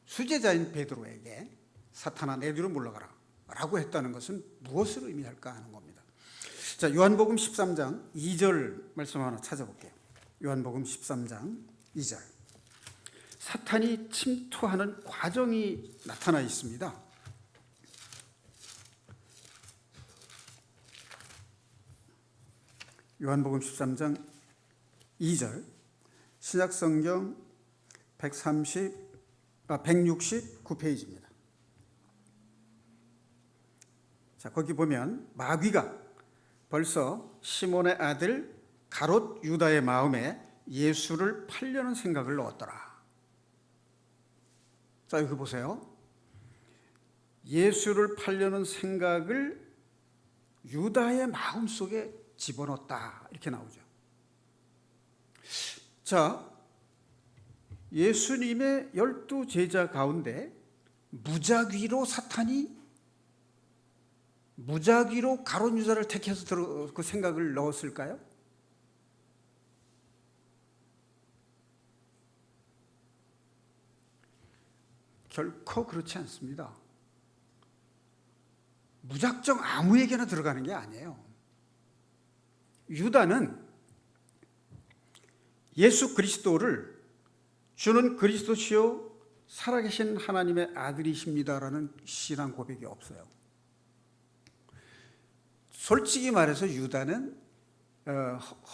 수제자인 베드로에게 사탄아 내 뒤로 물러가라 라고 했다는 것은 무엇을 의미할까 하는 겁니다. 자, 요한복음 13장 2절 말씀 하나 찾아볼게요. 요한복음 13장 2절. 사탄이 침투하는 과정이 나타나 있습니다. 요한복음 13장 2절, 신약성경 169페이지입니다. 자, 거기 보면 마귀가 벌써 시몬의 아들 가롯 유다의 마음에 예수를 팔려는 생각을 넣었더라. 자, 여기 보세요. 예수를 팔려는 생각을 유다의 마음속에 집어넣었다, 이렇게 나오죠. 자, 예수님의 12 제자 가운데 무작위로 가롯 유다를 택해서 그 생각을 넣었을까요? 결코 그렇지 않습니다. 무작정 아무에게나 들어가는 게 아니에요. 유다는 예수 그리스도를 주는 그리스도시요 살아계신 하나님의 아들이십니다라는 신앙 고백이 없어요. 솔직히 말해서 유다는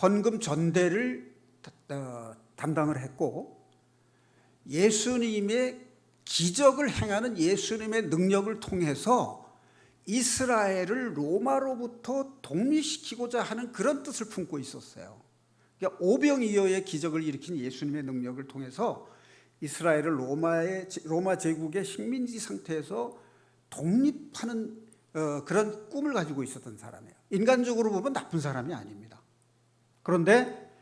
헌금 전대를 담당을 했고, 예수님의 기적을 행하는 예수님의 능력을 통해서 이스라엘을 로마로부터 독립시키고자 하는 그런 뜻을 품고 있었어요. 그러니까 오병이어의 기적을 일으킨 예수님의 능력을 통해서 이스라엘을 로마 제국의 식민지 상태에서 독립하는 그런 꿈을 가지고 있었던 사람이에요. 인간적으로 보면 나쁜 사람이 아닙니다. 그런데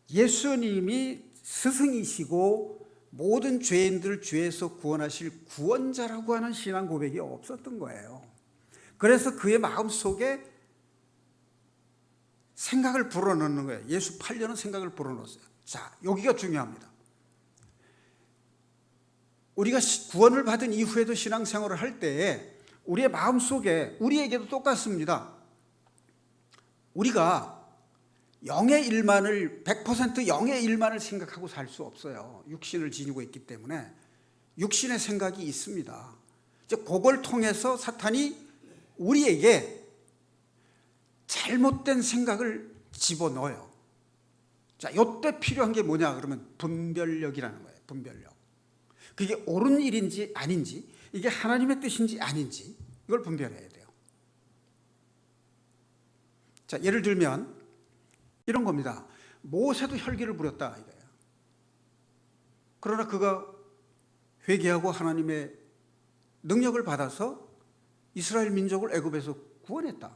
예수님이 스승이시고 모든 죄인들을 죄에서 구원하실 구원자라고 하는 신앙 고백이 없었던 거예요. 그래서 그의 마음속에 생각을 불어넣는 거예요. 예수 팔려는 생각을 불어넣었어요. 자, 여기가 중요합니다. 우리가 구원을 받은 이후에도 신앙생활을 할 때에 우리의 마음속에, 우리에게도 똑같습니다. 우리가 0의 1만을 100% 0의 1만을 생각하고 살 수 없어요. 육신을 지니고 있기 때문에 육신의 생각이 있습니다. 이제 그걸 통해서 사탄이 우리에게 잘못된 생각을 집어넣어요. 자, 이때 필요한 게 뭐냐 그러면 분별력이라는 거예요. 분별력. 그게 옳은 일인지 아닌지, 이게 하나님의 뜻인지 아닌지 이걸 분별해야 돼요. 자, 예를 들면 이런 겁니다. 모세도 혈기를 부렸다 이거예요. 그러나 그가 회개하고 하나님의 능력을 받아서 이스라엘 민족을 애굽에서 구원했다.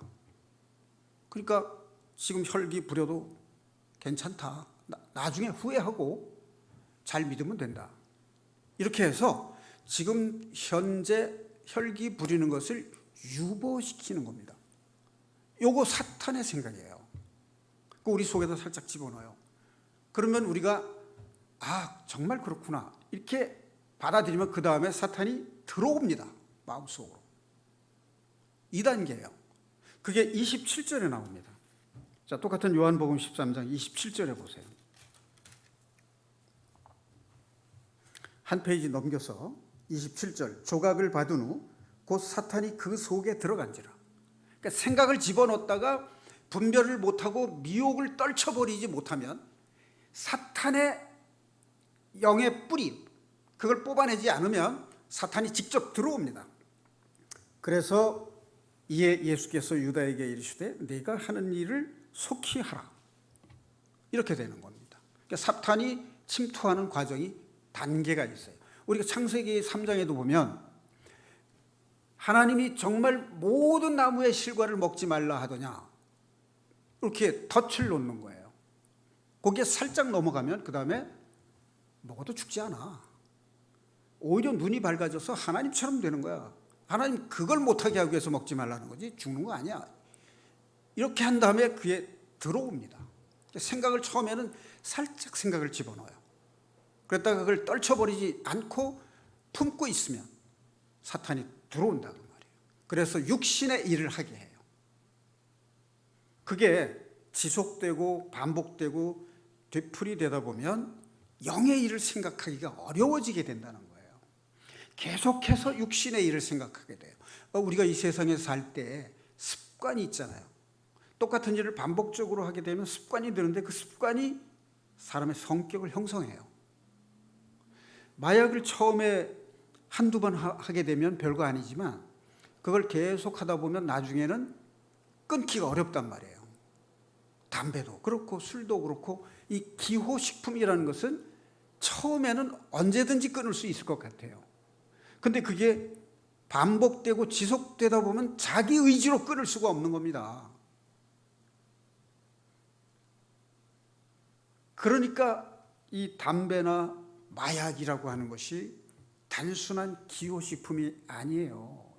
그러니까 지금 혈기 부려도 괜찮다. 나중에 후회하고 잘 믿으면 된다. 이렇게 해서 지금 현재 혈기 부리는 것을 유보시키는 겁니다. 요거 사탄의 생각이에요. 우리 속에도 살짝 집어넣어요. 그러면 우리가 정말 그렇구나 이렇게 받아들이면 그 다음에 사탄이 들어옵니다. 마음속으로. 2단계예요. 그게 27절에 나옵니다. 자, 똑같은 요한복음 13장 27절에 보세요. 한 페이지 넘겨서 27절 조각을 받은 후 곧 사탄이 그 속에 들어간지라. 그러니까 생각을 집어넣었다가 분별을 못하고 미혹을 떨쳐버리지 못하면 사탄의 영의 뿌리, 그걸 뽑아내지 않으면 사탄이 직접 들어옵니다. 그래서 이에 예수께서 유다에게 이르시되 네가 하는 일을 속히 하라. 이렇게 되는 겁니다. 그러니까 사탄이 침투하는 과정이 단계가 있어요. 우리가 창세기 3장에도 보면 하나님이 정말 모든 나무의 실과를 먹지 말라 하더냐 이렇게 덫을 놓는 거예요. 거기에 살짝 넘어가면 그 다음에 먹어도 죽지 않아. 오히려 눈이 밝아져서 하나님처럼 되는 거야. 하나님 그걸 못하게 하기 위해서 먹지 말라는 거지 죽는 거 아니야. 이렇게 한 다음에 그게 들어옵니다. 생각을 처음에는 살짝 생각을 집어넣어요. 그랬다가 그걸 떨쳐버리지 않고 품고 있으면 사탄이 들어온다는 말이에요. 그래서 육신의 일을 하게 해요. 그게 지속되고 반복되고 되풀이되다 보면 영의 일을 생각하기가 어려워지게 된다는 거예요. 계속해서 육신의 일을 생각하게 돼요. 우리가 이 세상에서 살 때 습관이 있잖아요. 똑같은 일을 반복적으로 하게 되면 습관이 되는데 그 습관이 사람의 성격을 형성해요. 마약을 처음에 한두 번 하게 되면 별거 아니지만 그걸 계속 하다 보면 나중에는 끊기가 어렵단 말이에요. 담배도 그렇고 술도 그렇고 이 기호식품이라는 것은 처음에는 언제든지 끊을 수 있을 것 같아요. 근데 그게 반복되고 지속되다 보면 자기 의지로 끊을 수가 없는 겁니다. 그러니까 이 담배나 마약이라고 하는 것이 단순한 기호식품이 아니에요.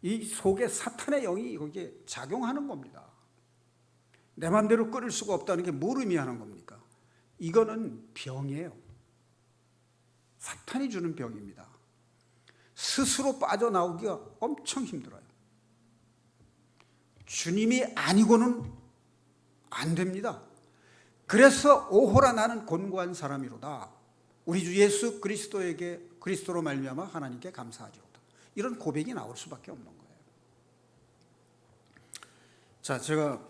이 속에 사탄의 영이 거기에 작용하는 겁니다. 내 마음대로 끊을 수가 없다는 게 뭘 의미하는 겁니까? 이거는 병이에요. 사탄이 주는 병입니다. 스스로 빠져나오기가 엄청 힘들어요. 주님이 아니고는 안 됩니다. 그래서 오호라 나는 곤고한 사람이로다. 우리 주 예수 그리스도로 말미암아 하나님께 감사하리로다. 이런 고백이 나올 수밖에 없는 거예요. 자, 제가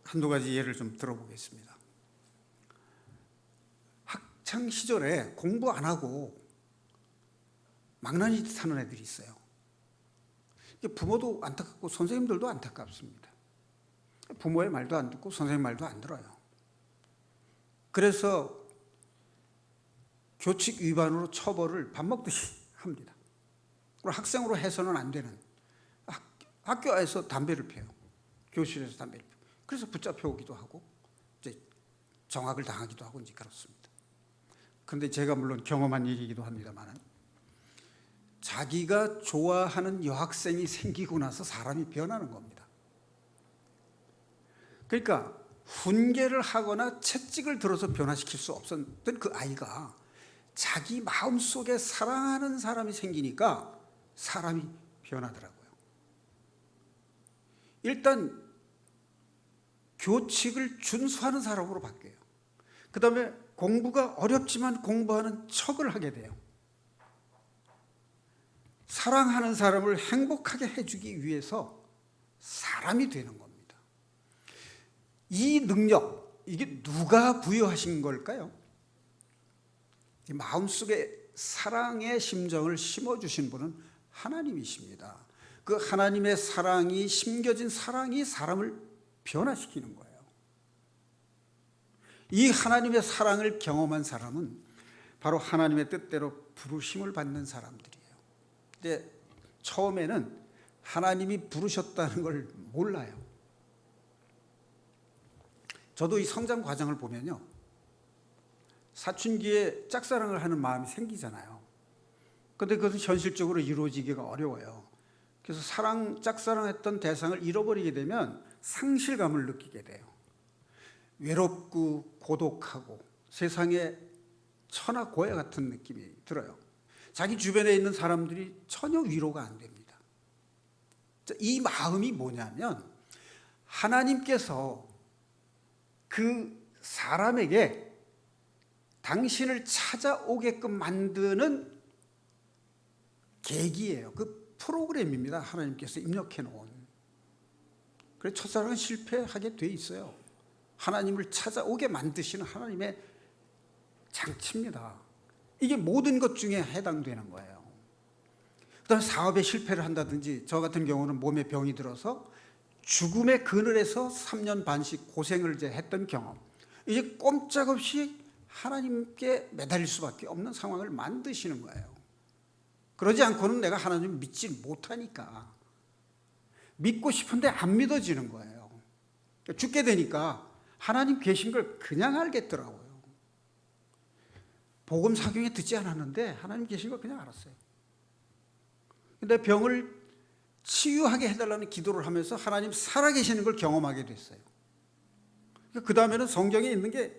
한두 가지 예를 좀 들어보겠습니다. 학창 시절에 공부 안 하고 망나니 타는 애들이 있어요. 부모도 안타깝고 선생님들도 안타깝습니다. 부모의 말도 안 듣고 선생님 말도 안 들어요. 그래서 교칙 위반으로 처벌을 밥 먹듯이 합니다. 그리고 학생으로 해서는 안 되는 학교에서 담배를 피워요. 교실에서 담배를 피워요. 그래서 붙잡혀 오기도 하고 이제 정학을 당하기도 하고 이제 그렇습니다. 그런데 제가 물론 경험한 일이기도 합니다만, 자기가 좋아하는 여학생이 생기고 나서 사람이 변하는 겁니다. 그러니까 훈계를 하거나 채찍을 들어서 변화시킬 수 없었던 그 아이가 자기 마음속에 사랑하는 사람이 생기니까 사람이 변하더라고요. 일단 교칙을 준수하는 사람으로 바뀌어요. 그 다음에 공부가 어렵지만 공부하는 척을 하게 돼요. 사랑하는 사람을 행복하게 해주기 위해서 사람이 되는 겁니다. 이 능력, 이게 누가 부여하신 걸까요? 마음속에 사랑의 심정을 심어주신 분은 하나님이십니다. 그 하나님의 사랑이, 심겨진 사랑이 사람을 변화시키는 거예요. 이 하나님의 사랑을 경험한 사람은 바로 하나님의 뜻대로 부르심을 받는 사람들이에요. 근데 처음에는 하나님이 부르셨다는 걸 몰라요. 저도 이 성장 과정을 보면요, 사춘기에 짝사랑을 하는 마음이 생기잖아요. 그런데 그것은 현실적으로 이루어지기가 어려워요. 그래서 짝사랑했던 대상을 잃어버리게 되면 상실감을 느끼게 돼요. 외롭고 고독하고 세상에 천하 고야 같은 느낌이 들어요. 자기 주변에 있는 사람들이 전혀 위로가 안 됩니다. 이 마음이 뭐냐면, 하나님께서 그 사람에게 당신을 찾아오게끔 만드는 계기예요. 그 프로그램입니다. 하나님께서 입력해 놓은. 그래서 첫사랑은 실패하게 돼 있어요. 하나님을 찾아오게 만드시는 하나님의 장치입니다. 이게 모든 것 중에 해당되는 거예요. 그다음에 사업에 실패를 한다든지, 저 같은 경우는 몸에 병이 들어서 죽음의 그늘에서 3년 반씩 고생을 이제 했던 경험, 이제 꼼짝없이 하나님께 매달릴 수밖에 없는 상황을 만드시는 거예요. 그러지 않고는 내가 하나님을 믿지 못하니까, 믿고 싶은데 안 믿어지는 거예요. 죽게 되니까 하나님 계신 걸 그냥 알겠더라고요. 복음 사경에 듣지 않았는데 하나님 계신 걸 그냥 알았어요. 근데 병을 치유하게 해달라는 기도를 하면서 하나님 살아계시는 걸 경험하게 됐어요. 그 다음에는 성경에 있는 게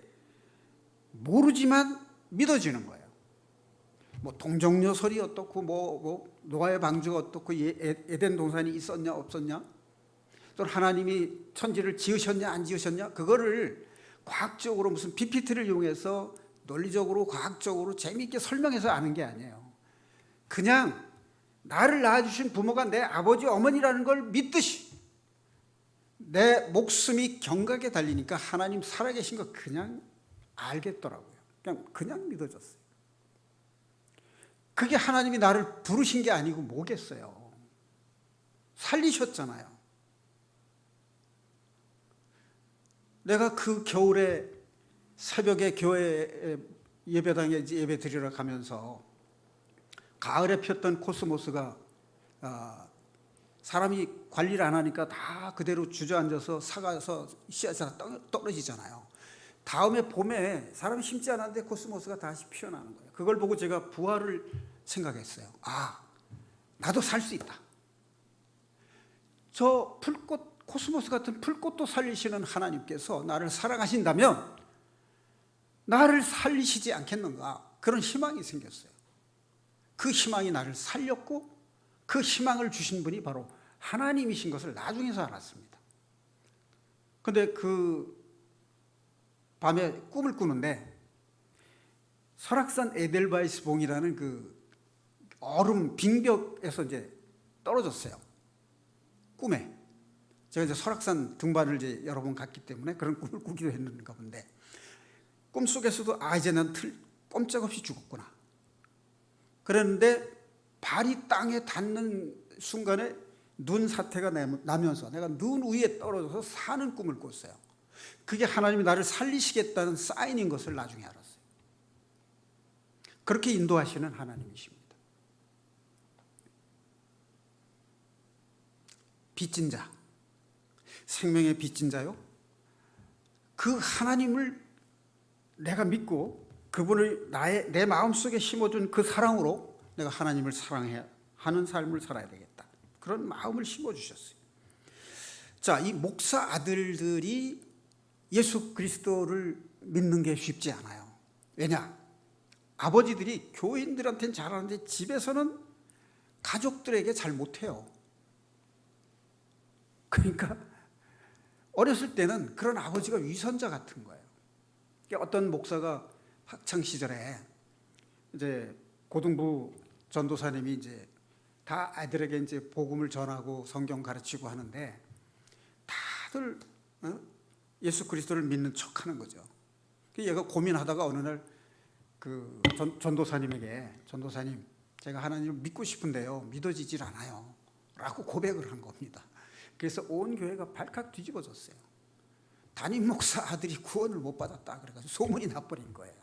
모르지만 믿어지는 거예요. 뭐 동정녀설이 어떻고, 뭐 노아의 방주가 어떻고, 에덴 동산이 있었냐 없었냐, 또 하나님이 천지를 지으셨냐 안 지으셨냐, 그거를 과학적으로 무슨 PPT를 이용해서 논리적으로 과학적으로 재미있게 설명해서 아는 게 아니에요. 그냥 나를 낳아주신 부모가 내 아버지 어머니라는 걸 믿듯이 내 목숨이 경각에 달리니까 하나님 살아계신 거 그냥 알겠더라고요. 그냥 믿어졌어요. 그게 하나님이 나를 부르신 게 아니고 뭐겠어요. 살리셨잖아요. 내가 그 겨울에 새벽에 교회 예배당에 예배 드리러 가면서 가을에 폈던 코스모스가 사람이 관리를 안 하니까 다 그대로 주저앉아서 사가서 씨앗이 떨어지잖아요. 다음에 봄에 사람이 심지 않았는데 코스모스가 다시 피어나는 거예요. 그걸 보고 제가 부활을 생각했어요. 나도 살 수 있다. 저 풀꽃, 코스모스 같은 풀꽃도 살리시는 하나님께서 나를 사랑하신다면 나를 살리시지 않겠는가, 그런 희망이 생겼어요. 그 희망이 나를 살렸고, 그 희망을 주신 분이 바로 하나님이신 것을 나중에서 알았습니다. 그런데 그 밤에 꿈을 꾸는데 설악산 에델바이스 봉이라는 그 얼음 빙벽에서 이제 떨어졌어요. 꿈에. 제가 이제 설악산 등반을 이제 여러 번 갔기 때문에 그런 꿈을 꾸기도 했는가 본데, 꿈속에서도 이제 난 꼼짝없이 죽었구나 그랬는데, 발이 땅에 닿는 순간에 눈 사태가 나면서 내가 눈 위에 떨어져서 사는 꿈을 꿨어요. 그게 하나님이 나를 살리시겠다는 사인인 것을 나중에 알았어요. 그렇게 인도하시는 하나님이십니다. 빚진 자, 생명의 빚진 자요, 그 하나님을 내가 믿고 그분을 내 마음속에 심어준 그 사랑으로 내가 하나님을 사랑해야 하는 삶을 살아야 되겠다. 그런 마음을 심어주셨어요. 자, 이 목사 아들들이 예수 그리스도를 믿는 게 쉽지 않아요. 왜냐? 아버지들이 교인들한테는 잘하는데 집에서는 가족들에게 잘 못해요. 그러니까 어렸을 때는 그런 아버지가 위선자 같은 거예요. 어떤 목사가 학창 시절에 이제 고등부 전도사님이 이제 다 아이들에게 이제 복음을 전하고 성경 가르치고 하는데 다들 예수 그리스도를 믿는 척하는 거죠. 얘가 고민하다가 어느 날 그 전도사님에게 전도사님, 제가 하나님을 믿고 싶은데요, 믿어지질 않아요. 라고 고백을 한 겁니다. 그래서 온 교회가 발칵 뒤집어졌어요. 담임 목사 아들이 구원을 못 받았다 그래가지고 소문이 나버린 거예요.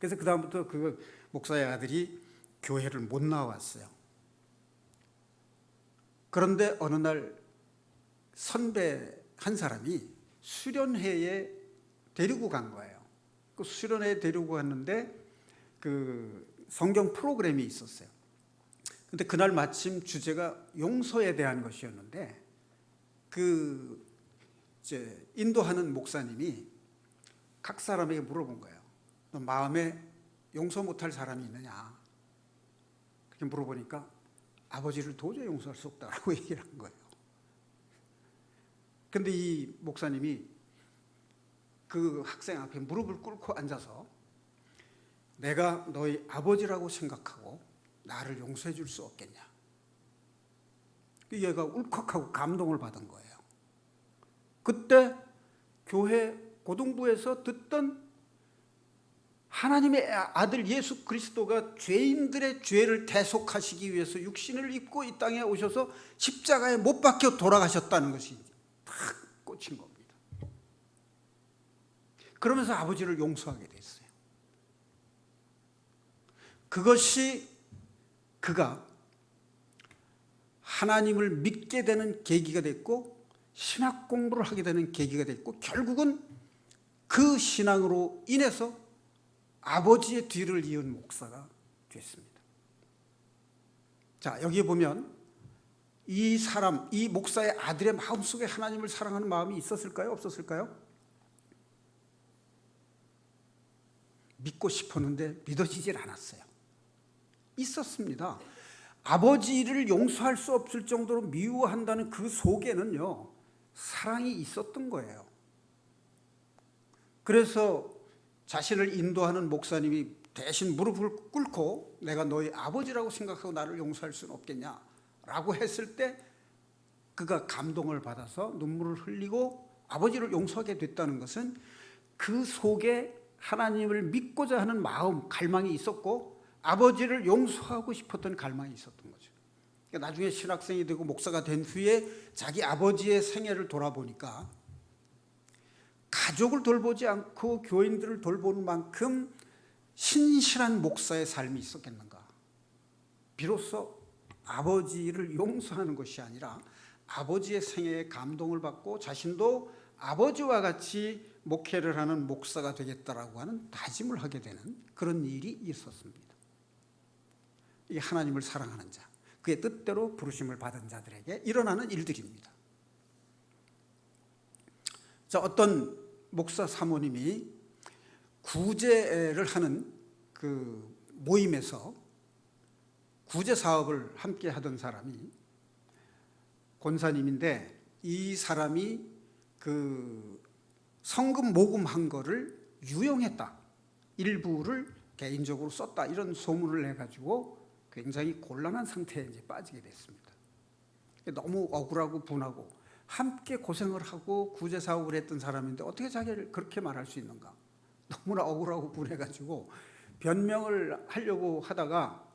그래서 그 다음부터 그 목사의 아들이 교회를 못 나왔어요. 그런데 어느 날 선배 한 사람이 수련회에 데리고 간 거예요. 그 수련회에 데리고 갔는데 그 성경 프로그램이 있었어요. 근데 그날 마침 주제가 용서에 대한 것이었는데 그 이제 인도하는 목사님이 각 사람에게 물어본 거예요. 너 마음에 용서 못할 사람이 있느냐? 그렇게 물어보니까 아버지를 도저히 용서할 수 없다라고 얘기를 한 거예요. 근데 이 목사님이 그 학생 앞에 무릎을 꿇고 앉아서 내가 너희 아버지라고 생각하고 나를 용서해 줄 수 없겠냐? 얘가 울컥하고 감동을 받은 거예요. 그때 교회 고등부에서 듣던 하나님의 아들 예수 그리스도가 죄인들의 죄를 대속하시기 위해서 육신을 입고 이 땅에 오셔서 십자가에 못 박혀 돌아가셨다는 것이 탁 꽂힌 겁니다. 그러면서 아버지를 용서하게 됐어요. 그것이 그가 하나님을 믿게 되는 계기가 됐고 신학 공부를 하게 되는 계기가 됐고 결국은 그 신앙으로 인해서 아버지의 뒤를 이은 목사가 됐습니다. 자, 여기 보면 이 사람, 이 목사의 아들의 마음속에 하나님을 사랑하는 마음이 있었을까요? 없었을까요? 믿고 싶었는데 믿어지질 않았어요. 있었습니다. 아버지를 용서할 수 없을 정도로 미워한다는 그 속에는요, 사랑이 있었던 거예요. 그래서 자신을 인도하는 목사님이 대신 무릎을 꿇고 내가 너희 아버지라고 생각하고 나를 용서할 수는 없겠냐라고 했을 때 그가 감동을 받아서 눈물을 흘리고 아버지를 용서하게 됐다는 것은 그 속에 하나님을 믿고자 하는 마음, 갈망이 있었고 아버지를 용서하고 싶었던 갈망이 있었던 거죠. 그러니까 나중에 신학생이 되고 목사가 된 후에 자기 아버지의 생애를 돌아보니까 가족을 돌보지 않고 교인들을 돌보는 만큼 신실한 목사의 삶이 있었겠는가. 비로소 아버지를 용서하는 것이 아니라 아버지의 생애에 감동을 받고 자신도 아버지와 같이 목회를 하는 목사가 되겠다라고 하는 다짐을 하게 되는 그런 일이 있었습니다. 이게 하나님을 사랑하는 자, 그의 뜻대로 부르심을 받은 자들에게 일어나는 일들입니다. 자, 어떤 목사 사모님이 구제를 하는 그 모임에서 구제 사업을 함께 하던 사람이 권사님인데 이 사람이 그 성금 모금한 거를 유용했다, 일부를 개인적으로 썼다, 이런 소문을 내가지고 굉장히 곤란한 상태에 이제 빠지게 됐습니다. 너무 억울하고 분하고 함께 고생을 하고 구제 사업을 했던 사람인데 어떻게 자기를 그렇게 말할 수 있는가? 너무나 억울하고 분해가지고 변명을 하려고 하다가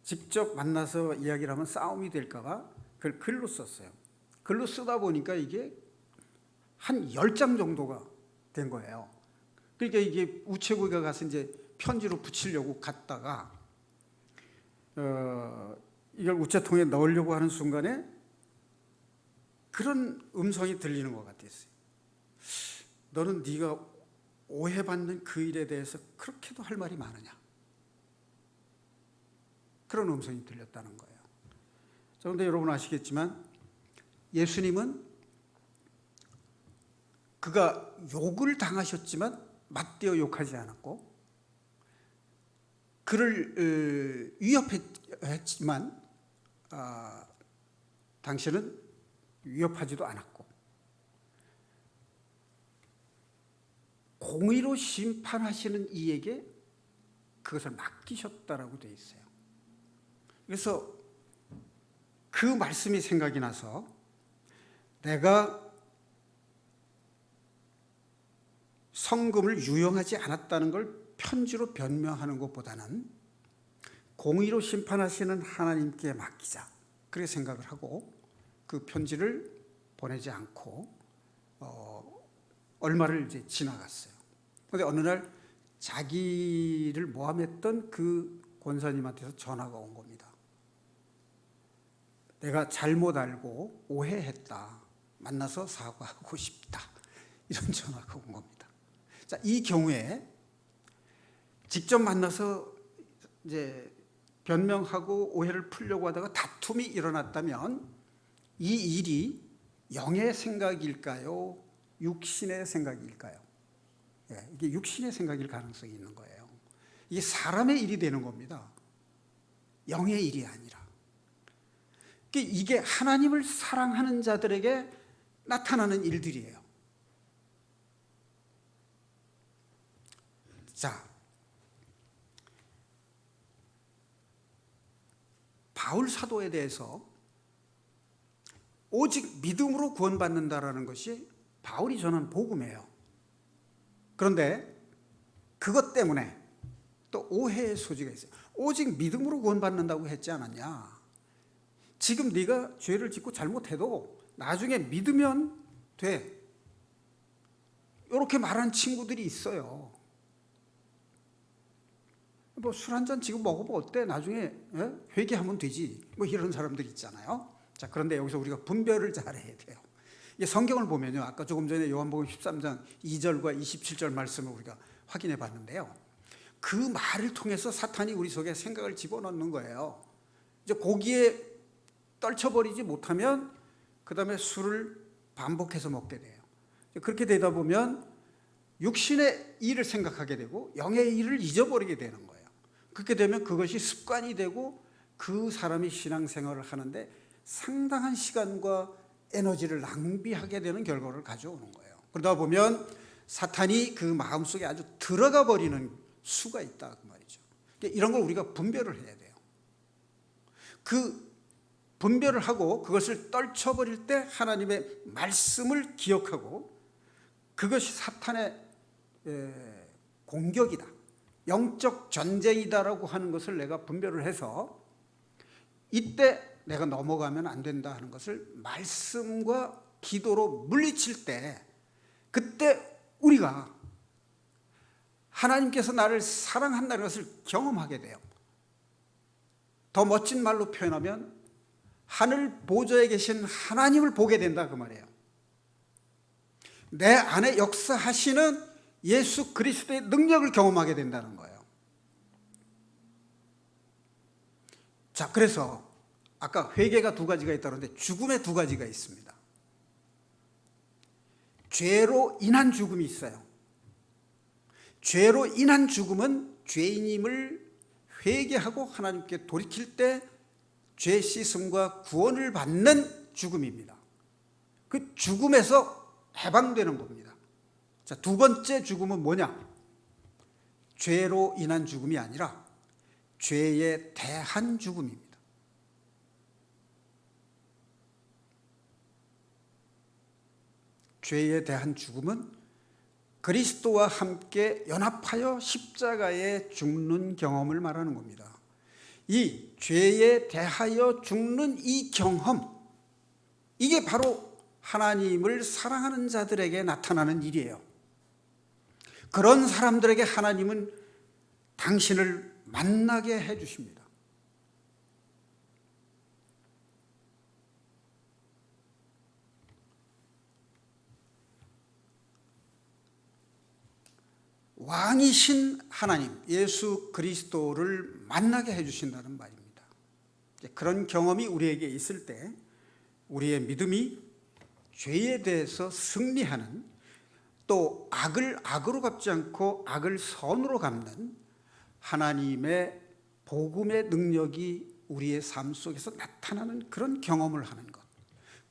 직접 만나서 이야기를 하면 싸움이 될까봐 그걸 글로 썼어요. 글로 쓰다 보니까 이게 한 10장 정도가 된 거예요. 그러니까 이게 우체국에 가서 이제 편지로 붙이려고 갔다가 이걸 우체통에 넣으려고 하는 순간에 그런 음성이 들리는 것 같았어요. 너는 네가 오해받는 그 일에 대해서 그렇게도 할 말이 많으냐, 그런 음성이 들렸다는 거예요. 그런데 여러분 아시겠지만 예수님은 그가 욕을 당하셨지만 맞대어 욕하지 않았고, 그를 위협했지만 당신은 위협하지도 않았고, 공의로 심판하시는 이에게 그것을 맡기셨다라고 되어 있어요. 그래서 그 말씀이 생각이 나서 내가 성금을 유용하지 않았다는 걸 편지로 변명하는 것보다는 공의로 심판하시는 하나님께 맡기자, 그렇게 생각을 하고 그 편지를 보내지 않고 얼마를 이제 지나갔어요. 그런데 어느 날 자기를 모함했던 그 권사님한테서 전화가 온 겁니다. 내가 잘못 알고 오해했다, 만나서 사과하고 싶다, 이런 전화가 온 겁니다. 자, 이 경우에 직접 만나서 이제 변명하고 오해를 풀려고 하다가 다툼이 일어났다면 이 일이 영의 생각일까요? 육신의 생각일까요? 이게 육신의 생각일 가능성이 있는 거예요. 이게 사람의 일이 되는 겁니다. 영의 일이 아니라. 이게 하나님을 사랑하는 자들에게 나타나는 일들이에요. 자, 바울 사도에 대해서 오직 믿음으로 구원받는다라는 것이 바울이 전한 복음이에요. 그런데 그것 때문에 또 오해의 소지가 있어요. 오직 믿음으로 구원받는다고 했지 않았냐? 지금 네가 죄를 짓고 잘못해도 나중에 믿으면 돼, 이렇게 말하는 친구들이 있어요. 뭐 술 한잔 지금 먹어보면 어때? 나중에 회개하면 되지, 뭐 이런 사람들 있잖아요. 자, 그런데 여기서 우리가 분별을 잘해야 돼요. 이게 성경을 보면요, 아까 조금 전에 요한복음 13장 2절과 27절 말씀을 우리가 확인해 봤는데요, 그 말을 통해서 사탄이 우리 속에 생각을 집어넣는 거예요. 이제 거기에 떨쳐버리지 못하면 그 다음에 술을 반복해서 먹게 돼요. 그렇게 되다 보면 육신의 일을 생각하게 되고 영의 일을 잊어버리게 되는 거예요. 그렇게 되면 그것이 습관이 되고 그 사람이 신앙생활을 하는데 상당한 시간과 에너지를 낭비하게 되는 결과를 가져오는 거예요. 그러다 보면 사탄이 그 마음속에 아주 들어가 버리는 수가 있다, 그 말이죠. 이런 걸 우리가 분별을 해야 돼요. 그 분별을 하고 그것을 떨쳐버릴 때 하나님의 말씀을 기억하고, 그것이 사탄의 공격이다, 영적 전쟁이다라고 하는 것을 내가 분별을 해서 이때 내가 넘어가면 안 된다 하는 것을 말씀과 기도로 물리칠 때, 그때 우리가 하나님께서 나를 사랑한다는 것을 경험하게 돼요. 더 멋진 말로 표현하면 하늘 보좌에 계신 하나님을 보게 된다, 그 말이에요. 내 안에 역사하시는 예수 그리스도의 능력을 경험하게 된다는 거예요. 자, 그래서 아까 회개가 두 가지가 있다는데 죽음의 두 가지가 있습니다. 죄로 인한 죽음이 있어요. 죄로 인한 죽음은 죄인임을 회개하고 하나님께 돌이킬 때 죄 씻음과 구원을 받는 죽음입니다. 그 죽음에서 해방되는 겁니다. 자, 두 번째 죽음은 뭐냐? 죄로 인한 죽음이 아니라 죄에 대한 죽음입니다. 죄에 대한 죽음은 그리스도와 함께 연합하여 십자가에 죽는 경험을 말하는 겁니다. 이 죄에 대하여 죽는 이 경험, 이게 바로 하나님을 사랑하는 자들에게 나타나는 일이에요. 그런 사람들에게 하나님은 당신을 만나게 해주십니다. 왕이신 하나님 예수 그리스도를 만나게 해주신다는 말입니다. 그런 경험이 우리에게 있을 때 우리의 믿음이 죄에 대해서 승리하는, 또 악을 악으로 갚지 않고 악을 선으로 갚는 하나님의 복음의 능력이 우리의 삶 속에서 나타나는 그런 경험을 하는 것,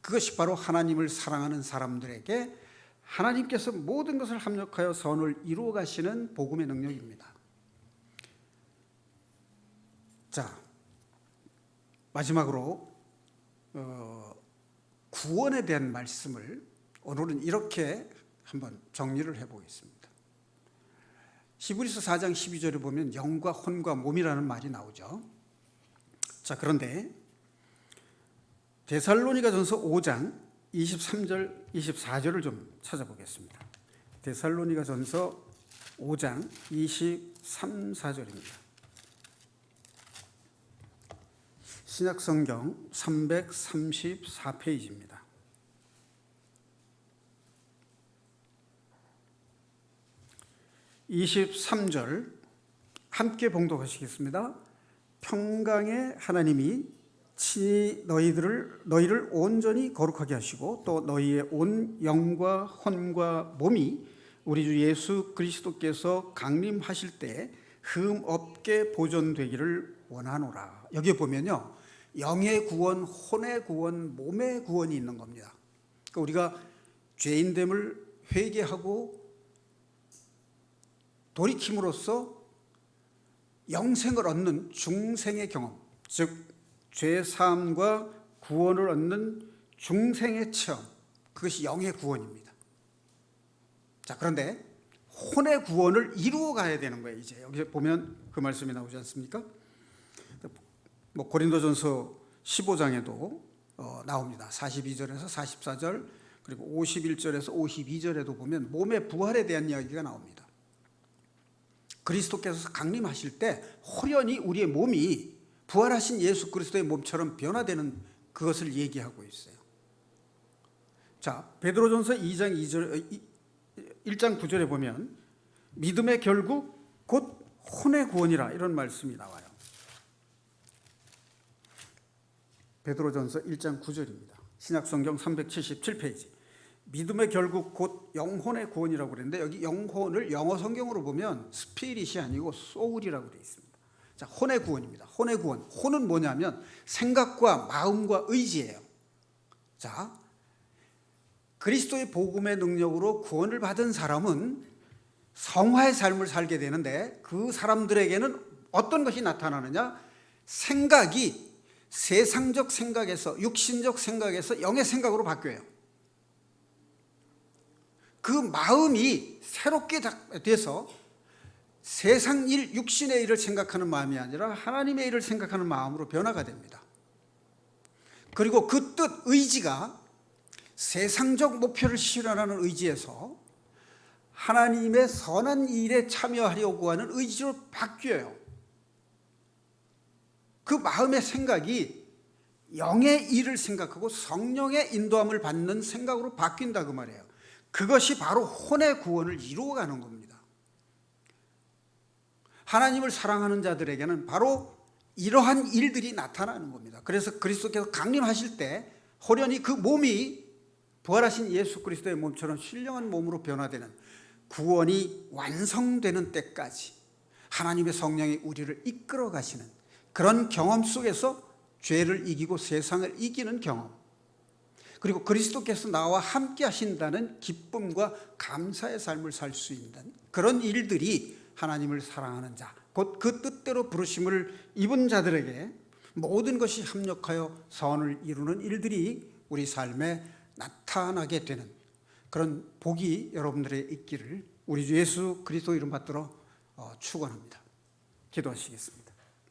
그것이 바로 하나님을 사랑하는 사람들에게 하나님께서 모든 것을 합력하여 선을 이루어 가시는 복음의 능력입니다. 자, 마지막으로 구원에 대한 말씀을 오늘은 이렇게 한번 정리를 해보겠습니다. 히브리서 4장 12절에 보면 영과 혼과 몸이라는 말이 나오죠. 자, 그런데 데살로니가전서 5장 23절 24절을 좀 찾아보겠습니다. 데살로니가전서 5장 23, 24절입니다. 신약성경 334페이지입니다. (23절) 함께 봉독하시겠습니다. 평강의 하나님이 친히 너희를 온전히 거룩하게 하시고 또 너희의 온 영과 혼과 몸이 우리 주 예수 그리스도께서 강림하실 때 흠 없게 보존되기를 원하노라. 여기에 보면요, 영의 구원, 혼의 구원, 몸의 구원이 있는 겁니다. 그러니까 우리가 죄인됨을 회개하고 돌이킴으로써 영생을 얻는 중생의 경험, 즉 죄사함과 구원을 얻는 중생의 체험, 그것이 영의 구원입니다. 자, 그런데 혼의 구원을 이루어 가야 되는 거예요. 이제 여기 보면 그 말씀이 나오지 않습니까? 고린도전서 15장에도 나옵니다. 42절에서 44절, 그리고 51절에서 52절에도 보면 몸의 부활에 대한 이야기가 나옵니다. 그리스도께서 강림하실 때 호련히 우리의 몸이 부활하신 예수 그리스도의 몸처럼 변화되는 그것을 얘기하고 있어요. 자, 베드로전서 1장 9절에 보면 믿음의 결국 곧 혼의 구원이라 이런 말씀이 나와요. 베드로전서 1장 9절입니다. 신약성경 377페이지. 믿음의 결국 곧 영혼의 구원이라고 그랬는데 여기 영혼을 영어 성경으로 보면 스피릿이 아니고 소울이라고 되어 있습니다. 자, 혼의 구원입니다. 혼의 구원. 혼은 뭐냐면 생각과 마음과 의지예요. 자, 그리스도의 복음의 능력으로 구원을 받은 사람은 성화의 삶을 살게 되는데 그 사람들에게는 어떤 것이 나타나느냐? 생각이 세상적 생각에서, 육신적 생각에서 영의 생각으로 바뀌어요. 그 마음이 새롭게 돼서 세상 일, 육신의 일을 생각하는 마음이 아니라 하나님의 일을 생각하는 마음으로 변화가 됩니다. 그리고 그 뜻, 의지가 세상적 목표를 실현하는 의지에서 하나님의 선한 일에 참여하려고 하는 의지로 바뀌어요. 그 마음의 생각이 영의 일을 생각하고 성령의 인도함을 받는 생각으로 바뀐다 그 말이에요. 그것이 바로 혼의 구원을 이루어가는 겁니다. 하나님을 사랑하는 자들에게는 바로 이러한 일들이 나타나는 겁니다. 그래서 그리스도께서 강림하실 때 호련히 그 몸이 부활하신 예수 그리스도의 몸처럼 신령한 몸으로 변화되는, 구원이 완성되는 때까지 하나님의 성령이 우리를 이끌어 가시는 그런 경험 속에서 죄를 이기고 세상을 이기는 경험, 그리고 그리스도께서 나와 함께 하신다는 기쁨과 감사의 삶을 살 수 있는 그런 일들이 하나님을 사랑하는 자, 곧 그 뜻대로 부르심을 입은 자들에게 모든 것이 합력하여 선을 이루는 일들이 우리 삶에 나타나게 되는 그런 복이 여러분들의 있기를 우리 주 예수 그리스도 이름 받들어 축원합니다. 기도하시겠습니다.